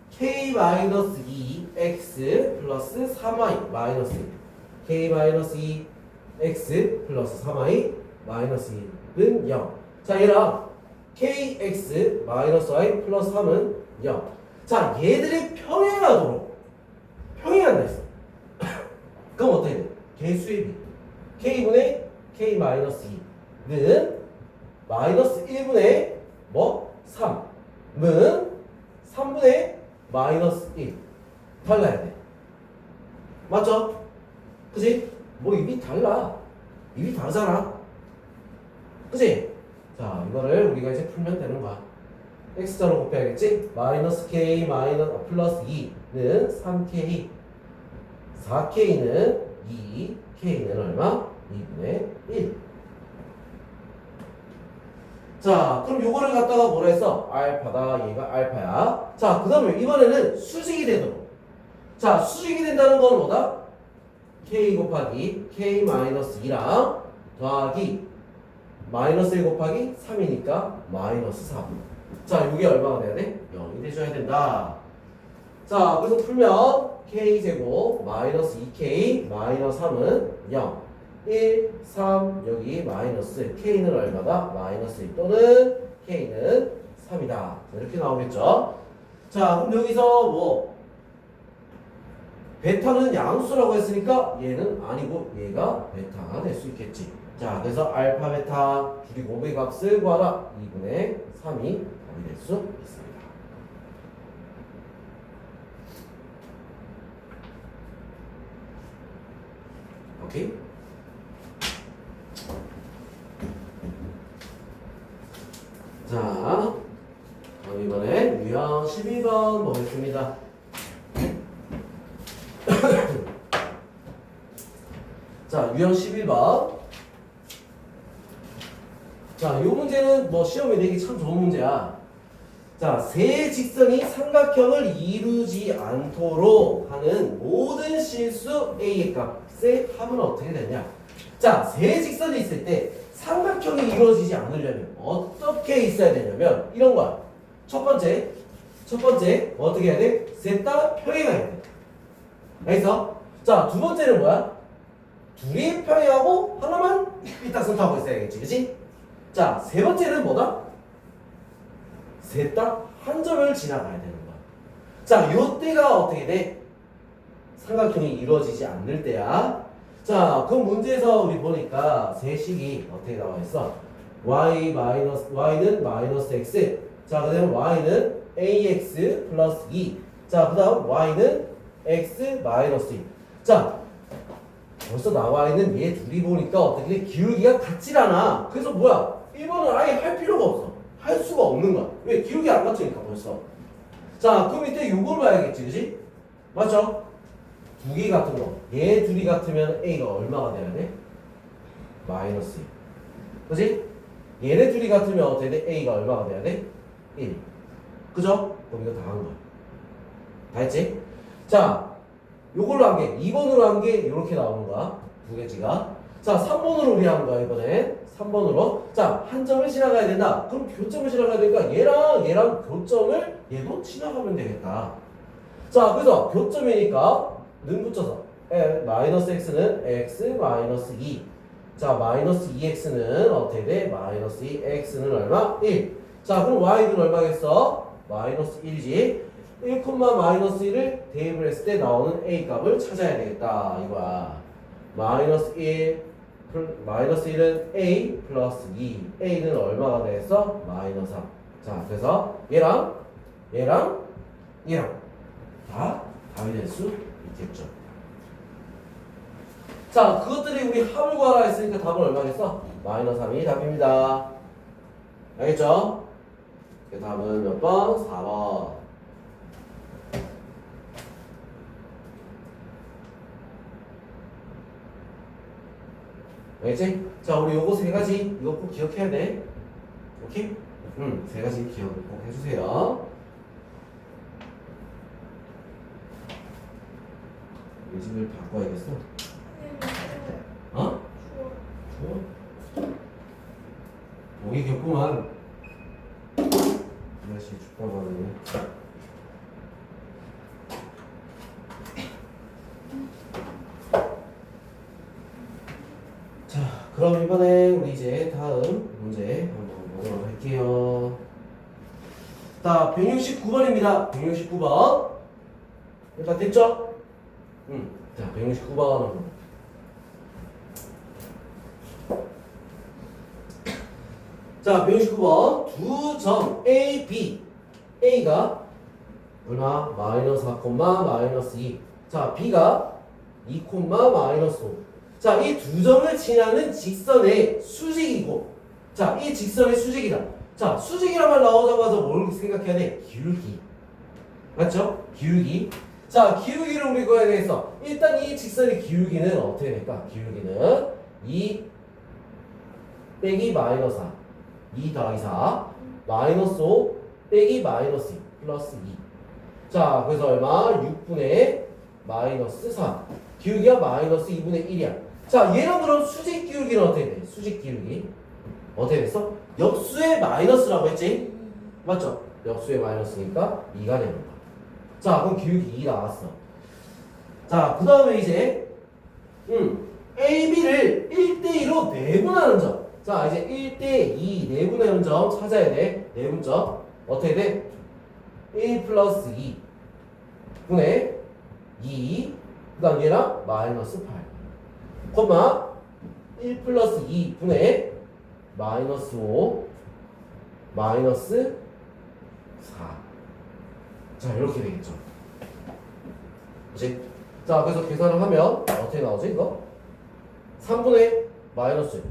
k-2 x 플러스 3y 마이너스 1 k-2 x 플러스 3y 마이너스 1은 0. 자, 얘랑 kx 마이너스 y 플러스 3은 0. 자, 얘들이 평행하도록 평행한다 했어. 그럼 어떻게 돼? 개수의 비 k분의 k 마이너스 2는 마이너스 1분의 3은 3분의 마이너스 1 달라야 돼. 맞죠? 그치? 뭐 입이 달라. 입이 다르잖아. 그치? 자, 이거를 우리가 이제 풀면 되는 거야. x자로 곱해야겠지? 마이너스 k 마이너스 플러스 2는 3k 4k는 2 k는 얼마? 2분의 1. 자, 그럼 요거를 갖다가 뭐라 했어? 알파다. 얘가 알파야. 자, 그 다음에 이번에는 수직이 되도록. 자, 수직이 된다는 건 뭐다? k 곱하기 k 마이너스 2랑 더하기 마이너스 1 곱하기 3이니까 마이너스 3. 자, 이게 얼마가 돼야 돼? 0이 돼줘야 된다. 자, 그래서 풀면 k제곱 마이너스 2k 마이너스 3은 0 1, 3 여기 마이너스 k는 얼마다? 마이너스 1 또는 k는 3이다. 이렇게 나오겠죠. 자, 그럼 여기서 뭐 베타는 양수라고 했으니까 얘는 아니고 얘가 베타가 될 수 있겠지. 자, 그래서 알파 베타 둘이 곱의 값을 구하라. 2분의 3이 답이 될 수 있습니다. 오케이? 자, 그럼 이번에 유형 12번 보겠습니다. 자, 유형 11번. 자, 이 문제는 뭐 시험에 내기 참 좋은 문제야. 자, 세 직선이 삼각형을 이루지 않도록 하는 모든 실수 A의 값의 합은 어떻게 되냐? 자, 세 직선이 있을 때 삼각형이 이루어지지 않으려면 어떻게 있어야 되냐면 이런 거야. 첫 번째 어떻게 해야 돼? 셋 다 평행해야 돼. 알겠어? 자, 두 번째는 뭐야? 둘이 평행하고 하나만 삐딱선타고 있어야겠지, 그치? 자, 세 번째는 뭐다? 셋 다 한 점을 지나가야 되는 거야. 자, 요 때가 어떻게 돼? 삼각형이 이루어지지 않을 때야. 자, 그 문제에서 우리 보니까 세식이 어떻게 나와 있어? y는 마이너스 x. 자, 그 다음에 y는 ax 플러스 2. 자, 그 다음 y는 x 마이너스 2. 자, 벌써 나와 있는 얘 둘이 보니까 어떻게 돼? 기울기가 같질 않아. 그래서 뭐야? 1번은 아예 할 필요가 없어. 할 수가 없는 거야. 왜? 기울기 안 같으니까 벌써. 자, 그 밑에 요걸 봐야겠지, 그지? 맞죠? 두 개 같은 거. 얘 둘이 같으면 A가 얼마가 돼야 돼? 마이너스 2. 그지? 얘네 둘이 같으면 어떻게 돼? A가 얼마가 돼야 돼? 1. 그죠? 그럼 이거 다 한 거야. 다 했지? 자, 요걸로 한 게, 2번으로 한 게 이렇게 나오는 거야. 두 개지가. 자, 3번으로 우리 하는 거야, 이번엔. 3번으로. 자, 한 점을 지나가야 된다. 그럼 교점을 지나가야 되니까 얘랑 교점을 얘도 지나가면 되겠다. 자, 그래서 교점이니까 는 붙여서 마이너스 x는 x 마이너스 2. 자, 마이너스 2x는 어떻게 돼? 마이너스 2x는 얼마? 1. 자, 그럼 y는 얼마겠어? 마이너스 1이지. 1, 마이너스 1을 대입을 했을 때 나오는 a 값을 찾아야 되겠다. 이거야. 마이너스 1은 a 플러스 2. a는 얼마가 되겠어? 마이너스 3. 자, 그래서 얘랑 다 답이 될 수 있겠죠. 자, 그것들이 우리 합을 구하라 했으니까 답은 얼마겠어? 마이너스 3이 답입니다. 알겠죠? 그 다음은 몇 번? 4번. 알겠지? 자, 우리 요거 세 가지 이거 꼭 기억해야 돼. 오케이? 세 가지 기억을 꼭 해주세요. 이 집을 바꿔야겠어. 어? 추워? 목이 겹구만. 날씨 춥다고 하네. 자, 그럼 이번에 우리 이제 다음 문제 한번 보도록 할게요. 자, 169번입니다. 169번. 일단 됐죠? 자, 169번. 자, 169번. 두 점 A, B. A가 얼마? 마이너스 4, 마이너스 2. 자, B가 2, 마이너스 5. 자, 이 두 점을 지나는 직선의 수직이고, 자, 이 직선의 수직이다. 자, 수직이란 말 나오자마자 뭘 생각해야 돼? 기울기. 맞죠? 기울기. 자, 기울기를 우리 구해야 되겠어. 일단 이 직선의 기울기는 어떻게 될까? 기울기는 2 빼기 마이너스 4. 2 더하기 4. 마이너스 5 빼기 마이너스 2. 플러스 2. 자, 그래서 얼마? 6분의 마이너스 3. 기울기가 마이너스 2분의 1이야. 자, 얘는 그럼 수직 기울기는 어떻게 돼? 수직 기울기. 어떻게 됐어? 역수의 마이너스라고 했지? 맞죠? 역수의 마이너스니까 2가 되는 거야. 자, 그럼 기울기 2 나왔어. 자, 그 다음에 이제 A, B를 1대2로 내분하는 점. 자, 이제 1대2 내분하는 점 찾아야 돼. 내분점. 어떻게 돼? 1 플러스 2 분의 2 그 다음 얘랑 마이너스 8 콤마 1 플러스 2분의 마이너스 5 마이너스 4 자 이렇게 되겠죠. 그치? 자 그래서 계산을 하면 어떻게 나오지 이거? 3분의 마이너스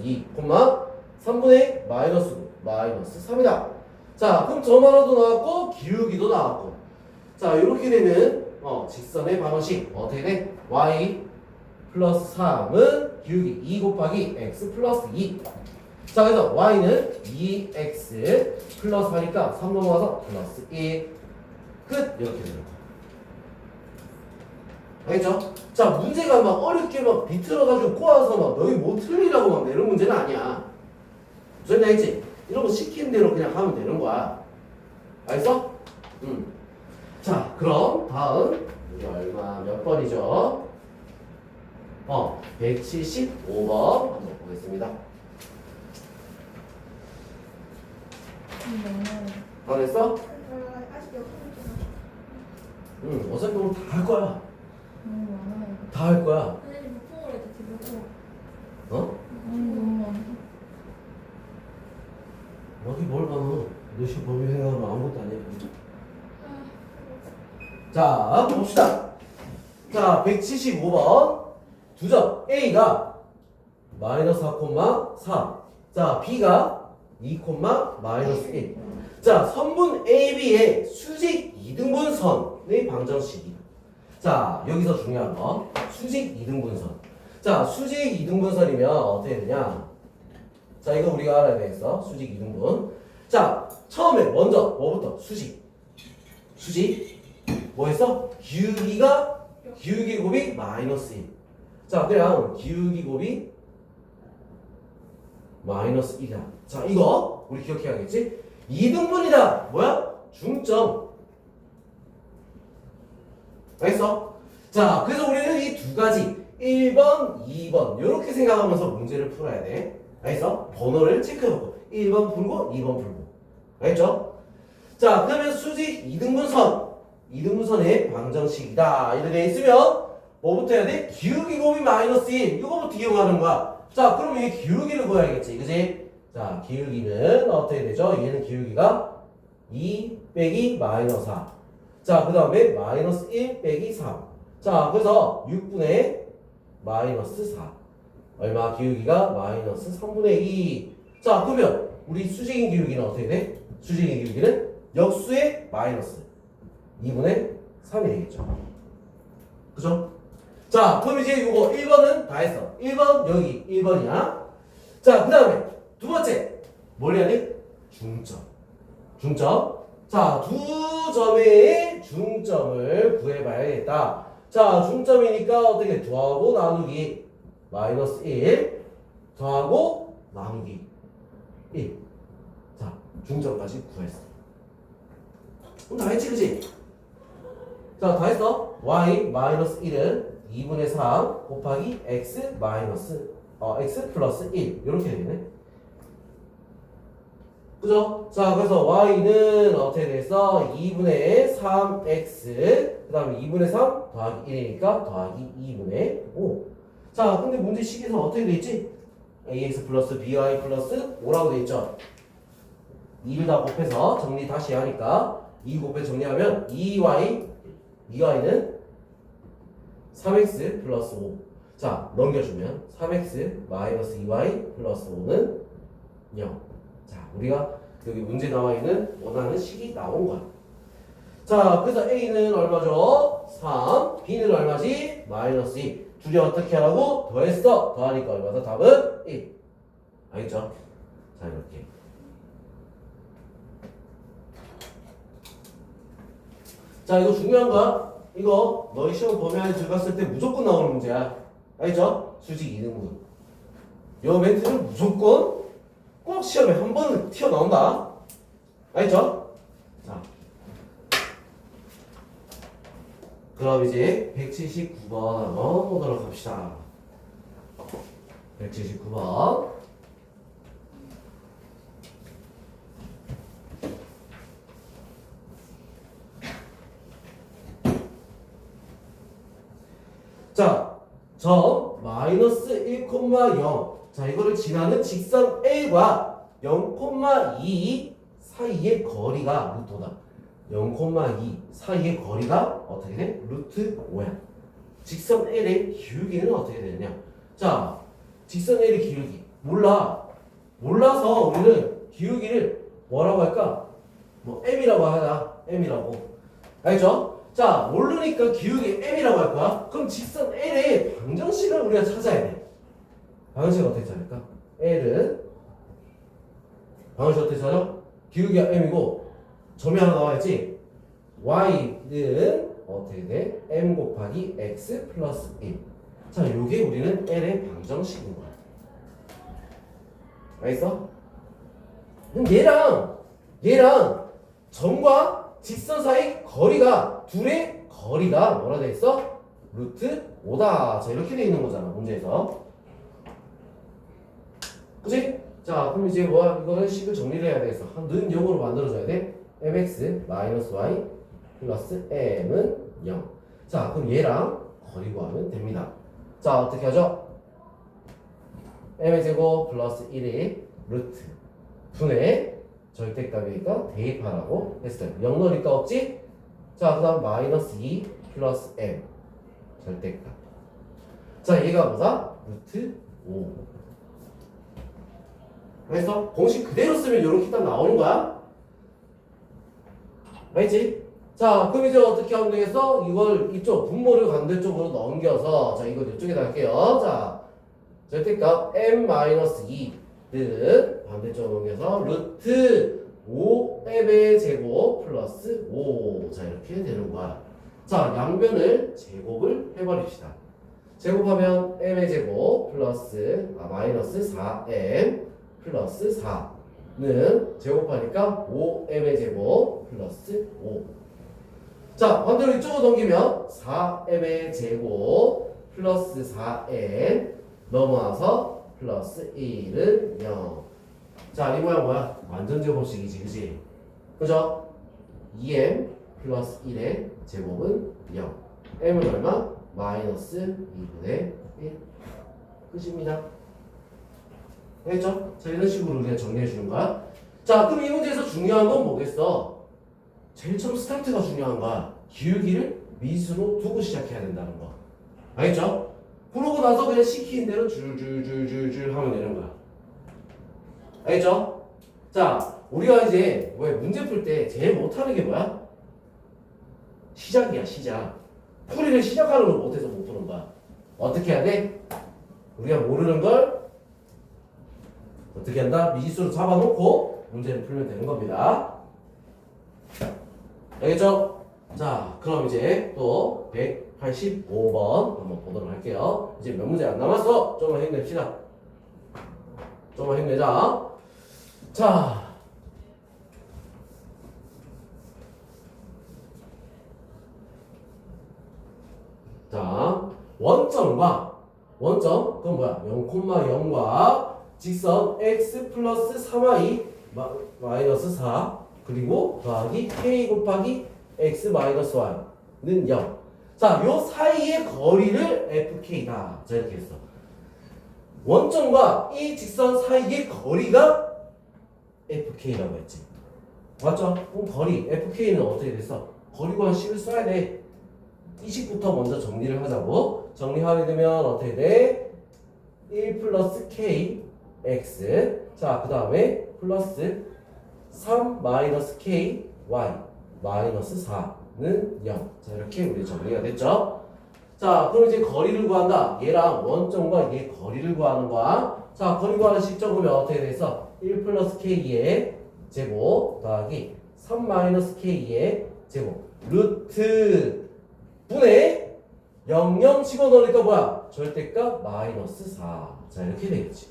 2 콤마 3분의 마이너스 9 마이너스 3이다. 자 그럼 점 하나도 나왔고 기울기도 나왔고 자 이렇게 되면 직선의 방정식 어떻게 돼? y 플러스 3은 기울기 2 곱하기 x 플러스 2 자 그래서 y는 2x 플러스 하니까 3 넘어가서 플러스 1 끝 이렇게 되는 거 알겠죠? 자 문제가 막 어렵게 막 비틀어가지고 꼬아서 막 너희 뭐 틀리라고 막 내는 문제는 아니야. 무슨 말인지 이런 거 시키는 대로 그냥 하면 되는 거야. 알겠어? 자 그럼 다음 우리 얼마 몇 번이죠? 175번 한번 보겠습니다. 다 됐어? 아직 몇 분이잖아. 어차피 오늘 다 할 거야. 너무 많아요. 다 할 거야. 선생님 목표를 해도 되고. 어? 너무 많아. 어디 뭘 봐, 너. 너 시험 범위 생각하면 아무것도 아니야. 자, 봅시다. 자, 175번. 두 점. A가 마이너스 4,4. 자, B가 2, 마이너스 1. 자, 선분 AB의 수직 이등분선의 방정식이. 자, 여기서 중요한 거. 수직 이등분선. 자, 수직 이등분선이면 어떻게 되냐? 자, 이거 우리가 알아야 되겠어. 수직 이등분. 자, 처음에 먼저 뭐부터? 수직. 뭐 했어? 기울기 곱이 마이너스 1. 자, 그냥 기울기 곱이 마이너스 1이야. 자, 이거 우리 기억해야겠지? 이등분이다. 뭐야? 중점. 알겠어? 자, 그래서 우리는 이 두 가지 1번, 2번 이렇게 생각하면서 문제를 풀어야 돼. 알겠어? 번호를 체크해보고 1번 풀고 2번 풀고. 알겠죠? 자, 그러면 수직 이등분선의 방정식이다. 이렇게 돼 있으면 뭐부터 해야 돼? 기울기 곱이 마이너스 1. 이거부터 이용하는 거야. 자, 그럼 이 기울기를 구해야겠지. 그지? 자, 기울기는 어떻게 되죠? 얘는 기울기가 2 빼기 마이너스 4. 자, 그 다음에 마이너스 1 빼기 3. 자, 그래서 6분의 마이너스 4. 얼마? 기울기가 마이너스 3분의 2. 자, 그러면 우리 수직인 기울기는 어떻게 돼? 수직인 기울기는 역수의 마이너스 2분의 3이 되겠죠. 그죠? 자, 그럼 이제 이거 1번은 다 했어. 1번 여기 1번이야. 자, 그 다음에 두 번째 뭘 해야 돼? 중점. 자, 두 점의 중점을 구해봐야겠다. 자, 중점이니까 어떻게 더하고 나누기 마이너스 1 더하고 나누기 1. 자, 중점까지 구했어. 그럼 다 했지, 그치? 자, 다 했어. y 마이너스 1은 2분의 3 곱하기 x 플러스 1 이렇게 되네. 그죠? 자, 그래서 y는 어떻게 됐어? 2분의 3x 그 다음에 2분의 3 더하기 1이니까 더하기 2분의 5. 자, 근데 문제 식에서 어떻게 돼 있지? ax 플러스 by 플러스 5라고 돼 있죠? 2를 다 곱해서 정리 다시 하니까 2 곱해 정리하면 2y는 3x 플러스 5. 자, 넘겨주면 3x 마이너스 2y 플러스 5는 0. 자, 우리가 여기 문제 나와 있는 원하는 식이 나온 거야. 자, 그래서 A는 얼마죠? 3. B는 얼마지? 마이너스 2. 둘이 어떻게 하라고? 더했어. 더하니까 얼마다? 답은 1. 알겠죠? 자, 이렇게. 자, 이거 중요한 거야. 이거 너희 시험 범위 안에 들어갔을 때 무조건 나오는 문제야. 알겠죠? 수직 이등분. 요 멘트는 무조건 꼭 시험에 한 번은 튀어나온다. 알겠죠? 자, 그럼 이제 179번 한번 보도록 합시다. 179번. 점 마이너스 1,0. 자, 이거를 지나는 직선 A과 0,2 사이의 거리가 루트다. 0,2 사이의 거리가 어떻게 돼? 루트 5야. 직선 L의 기울기는 어떻게 되느냐? 자, 직선 L의 기울기 몰라서 우리는 기울기를 뭐라고 할까? 뭐 M이라고 하자. M이라고. 알죠? 자, 모르니까 기울기 M이라고 할 거야. 그럼 직선 L의 방정식을 우리가 찾아야 돼. 방정식 어떻게 찾을까? L은 방정식 어떻게 찾아? 기울기가 M이고 점이 하나 나와야지. Y는 어떻게 돼? M 곱하기 X 플러스 1. 자, 요게 우리는 L의 방정식인 거야. 알겠어? 그럼 얘랑 점과 직선 사이 거리가 둘의 거리가 뭐라 돼 있어? 루트 5다. 자, 이렇게 돼 있는 거잖아 문제에서. 그치? 자, 그럼 이제 뭐야? 이거는 식을 정리를 해야 되겠어. 는 0으로 만들어줘야 돼. mx 마이너스 y 플러스 m은 0. 자, 그럼 얘랑 거리 구하면 됩니다. 자, 어떻게 하죠? m의 제곱 플러스 1이 루트 분의 절대값이니까 대입하라고 했어요. 0 넣으니까 없지? 자, 그 다음 마이너스 2 플러스 m 절대값. 자, 얘가 뭐다? 루트 5. 그래서 공식 그대로 쓰면 이렇게 딱 나오는 거야. 알지? 자, 그럼 이제 어떻게 하면 되겠어? 이걸 이쪽 분모를 반대쪽으로 넘겨서, 자, 이거 이쪽에다 할게요. 자, 절대값 m-2는 반대쪽으로 넘겨서 루트 5m의 제곱 플러스 5. 자, 이렇게 되는 거야. 자, 양변을 제곱을 해버립시다. 제곱하면 m의 제곱 플러스 마이너스 4m 플러스 4는 제곱하니까 5m의 제곱 플러스 5. 자, 반대로 이쪽으로 넘기면 4m의 제곱 플러스 4m 넘어와서 플러스 1은 0. 자, 이 모양 뭐야? 완전 제곱식이지, 그지? 그죠? 2m 플러스 1의 제곱은 0. m은 얼마? 마이너스 2분의 1. 끝입니다. 알겠죠? 자, 이런 식으로 우리가 정리해 주는 거야. 자, 그럼 이 문제에서 중요한 건 뭐겠어? 제일 처음 스타트가 중요한 거야. 기울기를 미수로 두고 시작해야 된다는 거. 알겠죠? 그러고 나서 그냥 시키는 대로 줄줄줄줄줄 하면 되는 거야. 알겠죠? 자, 우리가 이제 왜 문제 풀 때 제일 못하는 게 뭐야? 시작이야, 시작. 풀이를 시작하는 걸 못해서 못 푸는 거야. 어떻게 해야 돼? 우리가 모르는 걸 어떻게 한다? 미지수로 잡아놓고 문제를 풀면 되는 겁니다. 알겠죠? 자, 그럼 이제 또 185번 한번 보도록 할게요. 이제 몇 문제 안 남았어. 좀만 힘냅시다. 좀만 힘내자. 자, 원점 그건 뭐야? 0,0과 직선 x 플러스 3y 마이너스 4 그리고 더하기 k 곱하기 x 마이너스 y는 0. 자, 요 사이의 거리를 fk다. 자, 이렇게 했어. 원점과 이 직선 사이의 거리가 fk라고 했지. 맞죠? 그럼 거리 fk는 어떻게 됐어? 거리 구한식을 써야 돼. 이 식부터 먼저 정리를 하자고. 정리하게 되면 어떻게 돼? 1 플러스 k x. 자, 그 다음에 플러스 3 마이너스 k y 마이너스 4는 0. 자, 이렇게 우리 정리가 됐죠? 자, 그럼 이제 거리를 구한다. 얘랑 원점과 얘 거리를 구하는 거야. 자, 거리 구하는 식점 보면 어떻게 돼서 1 플러스 k의 제곱 더하기 3 마이너스 k의 제곱 루트 분의 00 집어넣으니까 뭐야? 절대값 마이너스 4. 자, 이렇게 되겠지.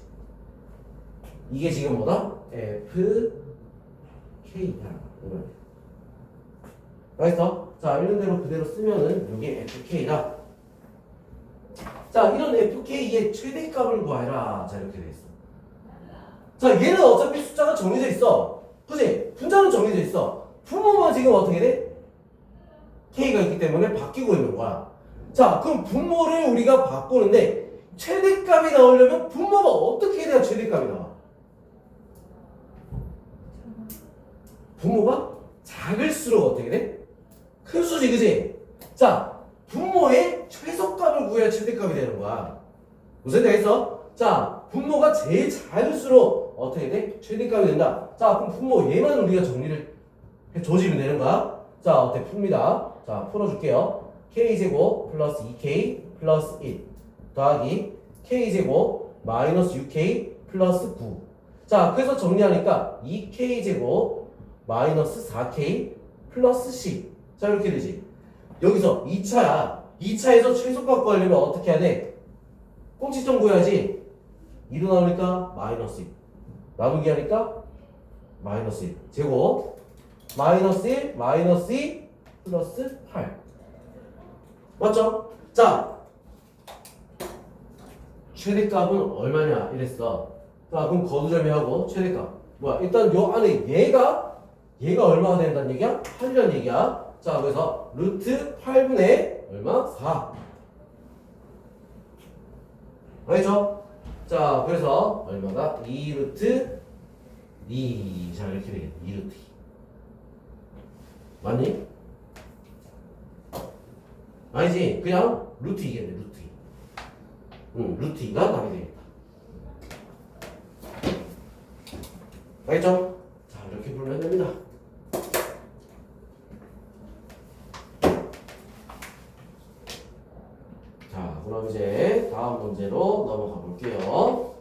이게 지금 뭐다? FK다. 알겠어? 자, 이런 대로 그대로 쓰면은 이게 FK다. 자, 이런 FK의 최대값을 구하라. 자, 이렇게 돼 있어. 자, 얘는 어차피 숫자가 정해져 있어. 그치? 분자는 정해져 있어. 분모만 지금 어떻게 돼? K가 있기 때문에 바뀌고 있는 거야. 자, 그럼 분모를 우리가 바꾸는데 최대값이 나오려면 분모가 어떻게 돼야 최대값이 나와? 분모가 작을수록 어떻게 돼? 큰 수지, 그지? 자, 분모의 최소값을 구해야 최대값이 되는 거야. 무슨 얘기했어? 자, 분모가 제일 작을수록 어떻게 돼? 최대값이 된다. 자, 그럼 분모 얘만 우리가 정리를 해줘주면 되는 거야. 자, 어때? 풉니다. 자, 풀어줄게요. k제곱 플러스 2k 플러스 1 더하기 k제곱 마이너스 6k 플러스 9. 자, 그래서 정리하니까 2k제곱 마이너스 4k 플러스 10. 자, 이렇게 되지. 여기서 2차야. 2차에서 최소값 구하려면 어떻게 해야 돼? 공식점 구해야지. 2로 나오니까 마이너스 1. 나누기 하니까 마이너스 1. 제곱 마이너스 1 마이너스 2 플러스 8. 맞죠? 자, 최대값은 얼마냐 이랬어. 자, 그럼 거두절미하고 최대값 뭐야? 일단 요 안에 얘가 얼마가 된다는 얘기야? 8이라는 얘기야. 자, 그래서 루트 8분의 얼마? 4. 알겠죠? 자, 그래서 얼마다? 2루트 2. 자, 이렇게 되겠네. 2루트 2. 맞니? 아니지. 그냥 루트 2겠네. 루트 2. 루트 2가 답이 되겠다. 알겠죠? 자, 이렇게 풀면 됩니다. 자, 그럼 이제 다음 문제로 넘어가 볼게요.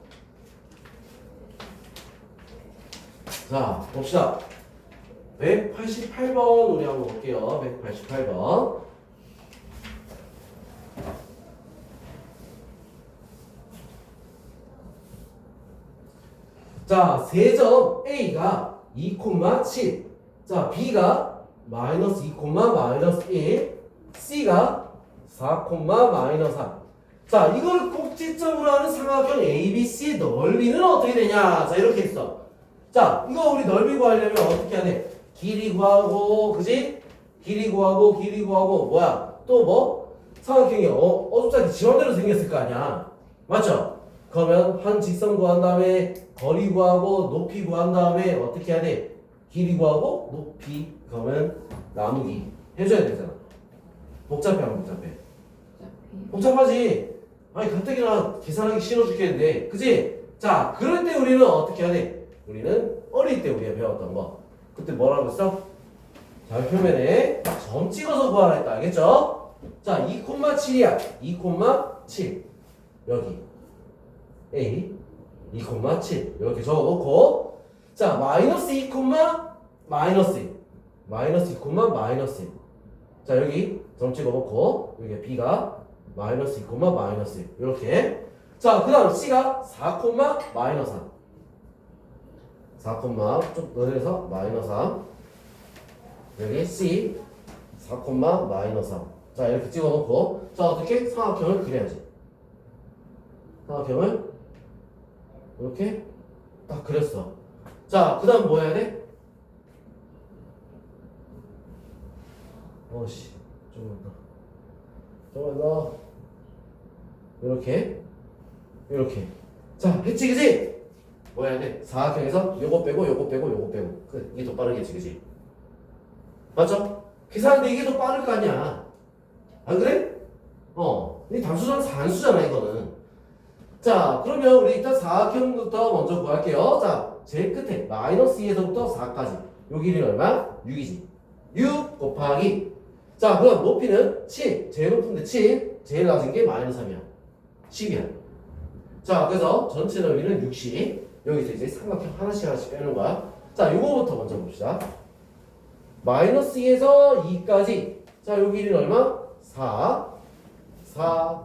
자, 봅시다. 188번 우리 한번 볼게요. 188번. 자, 세점 A가 2,7. 자, B가 마이너스 2, 마이너스 1. C가 4, 마이너스 3. 자, 이걸 꼭지점으로 하는 삼각형 ABC 넓이는 어떻게 되냐? 자, 이렇게 했어. 자, 이거 우리 넓이 구하려면 어떻게 해야 돼? 길이 구하고, 그지? 길이 구하고, 뭐야? 또 뭐? 삼각형이 어둡잖게 지원대로 생겼을 거 아니야. 맞죠? 그러면 한 직선 구한 다음에 거리 구하고 높이 구한 다음에 어떻게 해야 돼? 길이 구하고 높이 그러면 나누기 해줘야 되잖아. 복잡해 안 복잡해? 복잡하지. 아니 가뜩이나 계산하기 싫어 죽겠는데, 그지? 자, 그럴 때 우리는 어떻게 해야 돼? 우리는 어릴 때 우리가 배웠던 거. 그때 뭐라고 했어? 자, 표면에 점 찍어서 구하라 했다. 알겠죠? 자, 2,7이야. 2,7 여기 A 2,7 이렇게 적어놓고, 자, 마이너스 2, 마이너스 1 마이너스 2, 마이너스 1. 자, 여기 점 찍어놓고 여기 B가 마이너스 2, 마이너스 1 이렇게. 자, 그 다음 C가 4, 마이너스 3. 4, 좀 너네서 마이너스 3. 여기 C 4, 마이너스 3. 자, 이렇게 찍어놓고, 자, 어떻게 삼각형을 그려야지. 삼각형을 이렇게 딱 그렸어. 자, 그 다음 뭐 해야 돼? 어씨, 조금만 더. 이렇게. 자, 했지, 그지? 뭐 해야 돼? 사각형에서 요거 빼고 끝. 이게 더 빠르겠지, 그지? 맞죠? 계산하는데 이게 더 빠를 거 아니야. 안 그래? 이 단수잖아, 산수잖아, 이거는. 자, 그러면 우리 일단 사각형부터 먼저 구할게요. 자, 제일 끝에 마이너스 2에서부터 4까지 요 길이 얼마? 6이지. 6 곱하기, 자, 그럼 높이는 7. 제일 높은데 7. 제일 낮은 게 마이너스 3이야. 10이야. 자, 그래서 전체 넓이는 60. 여기서 이제 삼각형 하나씩 빼는 거야. 자, 요거부터 먼저 봅시다. 마이너스 2에서 2까지. 자, 요 길이는 얼마? 4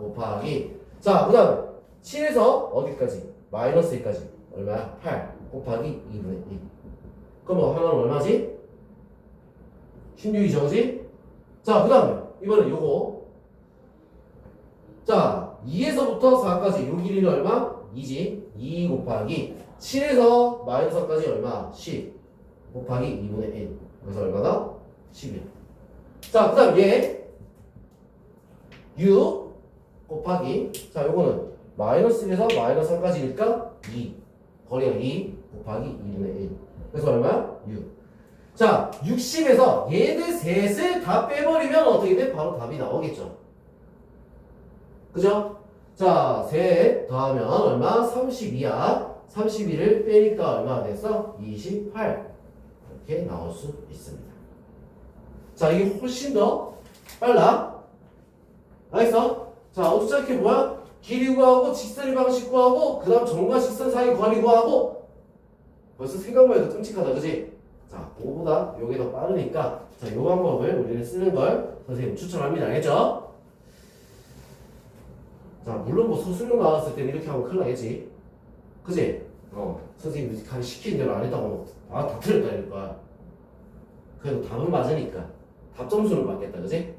곱하기, 자, 그 다음에 7에서 어디까지? 마이너스 2까지 얼마야? 8 곱하기 2분의 1. 그럼 뭐 하나는 얼마지? 16이죠, 그지? 자, 그 다음에 이번엔 요거. 자, 2에서부터 4까지 요 길이는 얼마? 2지. 2 곱하기 7에서 마이너스 4까지 얼마? 10 곱하기 2분의 1. 그래서 얼마다? 10이야. 자, 그 다음 얘 6 곱하기 자 요거는 마이너스 1에서 마이너스 3까지니까 2 거리가 2 곱하기 2분의 1 그래서 얼마야? 6 자 60에서 얘들 셋을 다 빼버리면 어떻게 돼? 바로 답이 나오겠죠 그죠? 자 셋 더하면 얼마? 32야 32를 빼니까 얼마가 됐어? 28 이렇게 나올 수 있습니다 자 이게 훨씬 더 빨라 알겠어? 자 어떻게 뭐야? 길이 구하고 직선의 방식 구하고 그 다음 점과 직선 사이 거리 구하고 벌써 생각만 해도 끔찍하다 그지? 자 그거보다 요게 더 빠르니까 자 요 방법을 우리는 쓰는 걸 선생님 추천합니다 알겠죠? 자 물론 뭐 서술형 나왔을 때는 이렇게 하면 큰일 나겠지 그지? 선생님이 시키는 대로 안 했다고 다 틀렸다 이럴 거야 그래도 답은 맞으니까 답 점수는 받겠다 그지?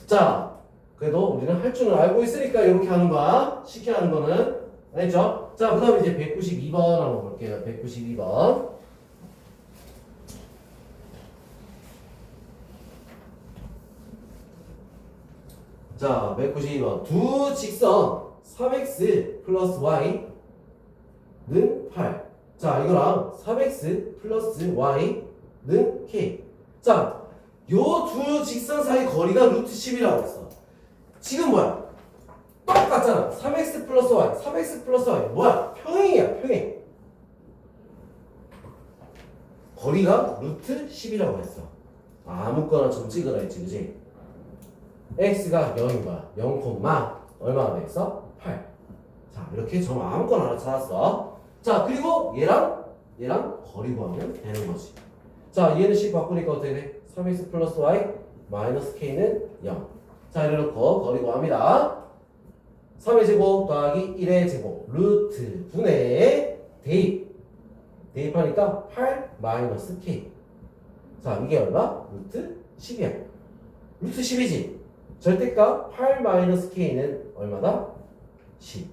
자 그래도 우리는 할 줄은 알고 있으니까 이렇게 하는 거야 쉽게 하는 거는 알겠죠? 자 그 다음에 이제 192번 한번 볼게요 192번 자 192번 두 직선 3x 플러스 y는 8 자 이거랑 3x 플러스 y는 k 자 요 두 직선 사이 거리가 루트 10이라고 했어 지금 뭐야? 똑같잖아 3x 플러스 y 3x 플러스 y 뭐야? 평행이야 평행 거리가 루트 10이라고 했어 아무거나 점 찍으라 했지 그지? x가 0인 거야 0, 얼마가 되겠어? 8 자 이렇게 점 아무거나 하나 찾았어 자 그리고 얘랑 거리 구하면 되는 거지 자 얘는 10 바꾸니까 어떻게 돼? 3x 플러스 y 마이너스 k는 0 자 이래놓고 거리 구합니다 3의 제곱 더하기 1의 제곱 루트 분의 대입하니까 8 마이너스 k 자 이게 얼마? 루트 10이야 루트 10이지 절대값 8 마이너스 k는 얼마다? 10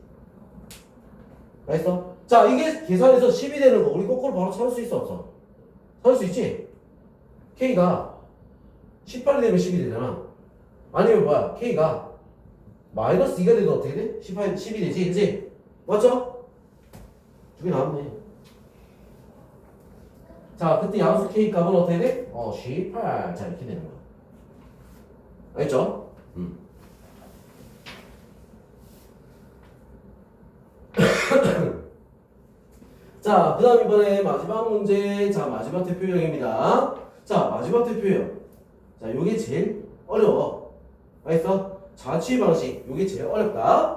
알겠어? 자 이게 계산해서 10이 되는 거 우리 거꾸로 바로 찾을 수 있어 없어? 찾을 수 있지? k가 18이 되면 10이 되잖아 아니면 뭐야 k가 마이너스 2가 돼도 어떻게 돼? 10이 되지 그치? 맞죠? 두 개 나왔네 자 그때 양수 k 값은 어떻게 돼? 18 자 이렇게 되는 거야 알겠죠? 자, 그 다음 이번에 마지막 문제. 자, 마지막 대표형입니다. 자, 마지막 대표형. 자, 요게 제일 어려워. 알겠어? 자취 방식. 요게 제일 어렵다.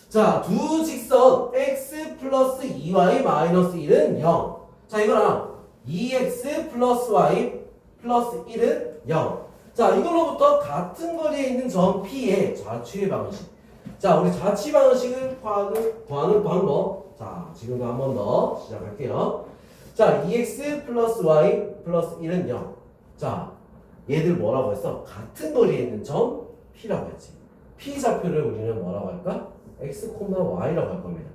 자, 두 직선 x 플러스 2y 마이너스 1은 0. 자, 이거랑 2x 플러스 y 플러스 1은 0. 자, 이걸로부터 같은 거리에 있는 점 P의 좌취의 방식. 자, 우리 좌취 방식을 구하는 방법. 자, 지금도 한 번 더 시작할게요. 자, 2x 플러스 y 플러스 1은 0. 자, 얘들 뭐라고 했어? 같은 거리에 있는 점 P라고 했지. P 좌표를 우리는 뭐라고 할까? x, y라고 할 겁니다.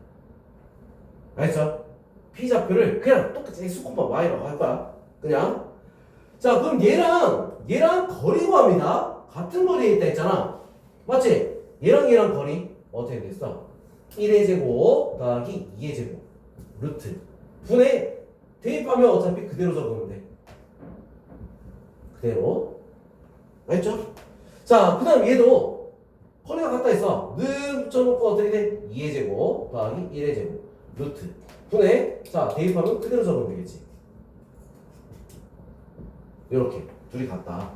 알겠죠? P 좌표를 그냥 똑같이 x, y라고 할 거야. 그냥. 자, 그럼 얘랑 거리 구합니다. 같은 거리에 있다 했잖아. 맞지? 얘랑 거리 어떻게 됐어? 1의 제곱 더하기 2의 제곱 루트 분의 대입하면 어차피 그대로 적으면 돼. 그대로. 알겠죠? 자, 그 다음 얘도 거리가 같다 했어. 늘 붙여놓고 어떻게 돼? 2의 제곱 더하기 1의 제곱 루트 분의 자 대입하면 그대로 적으면 되겠지. 이렇게 둘이 같다.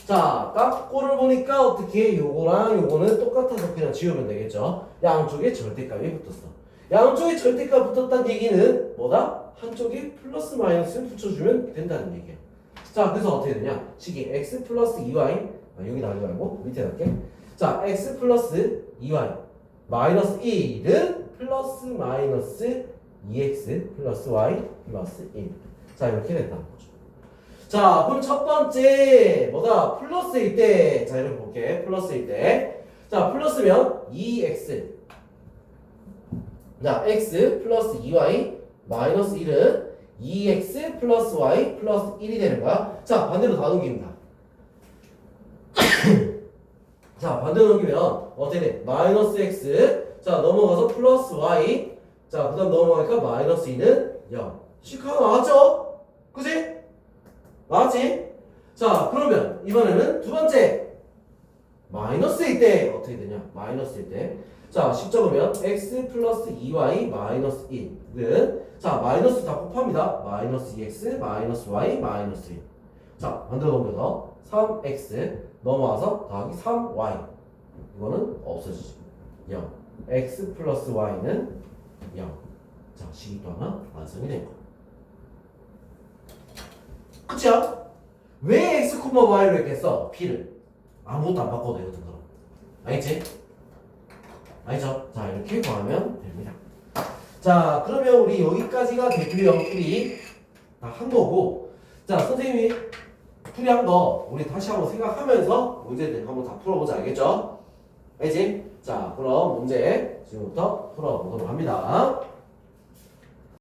자, 깎고를 보니까 어떻게 요거랑 요거는 똑같아서 그냥 지우면 되겠죠. 양쪽에 절대값이 붙었어. 양쪽에 절대값 붙었다는 얘기는 뭐다? 한쪽에 플러스 마이너스를 붙여주면 된다는 얘기야. 자, 그래서 어떻게 되냐? 식이 x 플러스 2y 여기 나오지 말고 밑에 놨게. 자, x 플러스 2y 마이너스 1은 플러스 마이너스 2x 플러스 y 플러스 1. 자, 이렇게 된다는 거죠. 자, 그럼 첫 번째 뭐다? 플러스일 때. 자, 이렇게 볼게. 플러스일 때. 자, 플러스면 2x. 자, x 플러스 2y 마이너스 1은 2x 플러스 y 플러스 1이 되는 거야. 자, 반대로 다 넘깁니다. 자, 반대로 넘기면 어떻게 돼? 마이너스 x. 자, 넘어가서 플러스 y. 자, 그 다음 넘어가니까 마이너스 2는 0. 시카가 나왔죠? 그지? 나왔지? 자, 그러면 이번에는 두 번째. 마이너스일 때 어떻게 되냐? 마이너스일 때. 자, 10 적으면 x 플러스 2y 마이너스 1은 자, 마이너스 다 곱합니다. 마이너스 2x 마이너스 y 마이너스 1. 자, 반대로 넘겨서 3x 넘어와서 더하기 3y. 이거는 없어지죠. 0. x 플러스 y는 0. 자, 식이 또 하나 완성이 된 거. 그치야? 왜 x, y로 했겠어? p를. 아무것도 안 바꿔도 되거든, 그럼. 알겠지? 알죠? 자, 이렇게 구하면 됩니다. 자, 그러면 우리 여기까지가 대표형 풀이 다 한 거고, 자, 선생님이 풀이한 거 우리 다시 한번 생각하면서 문제들 한번 다 풀어보자. 알겠죠? 알지? 자, 그럼 문제 지금부터 풀어보도록 합니다.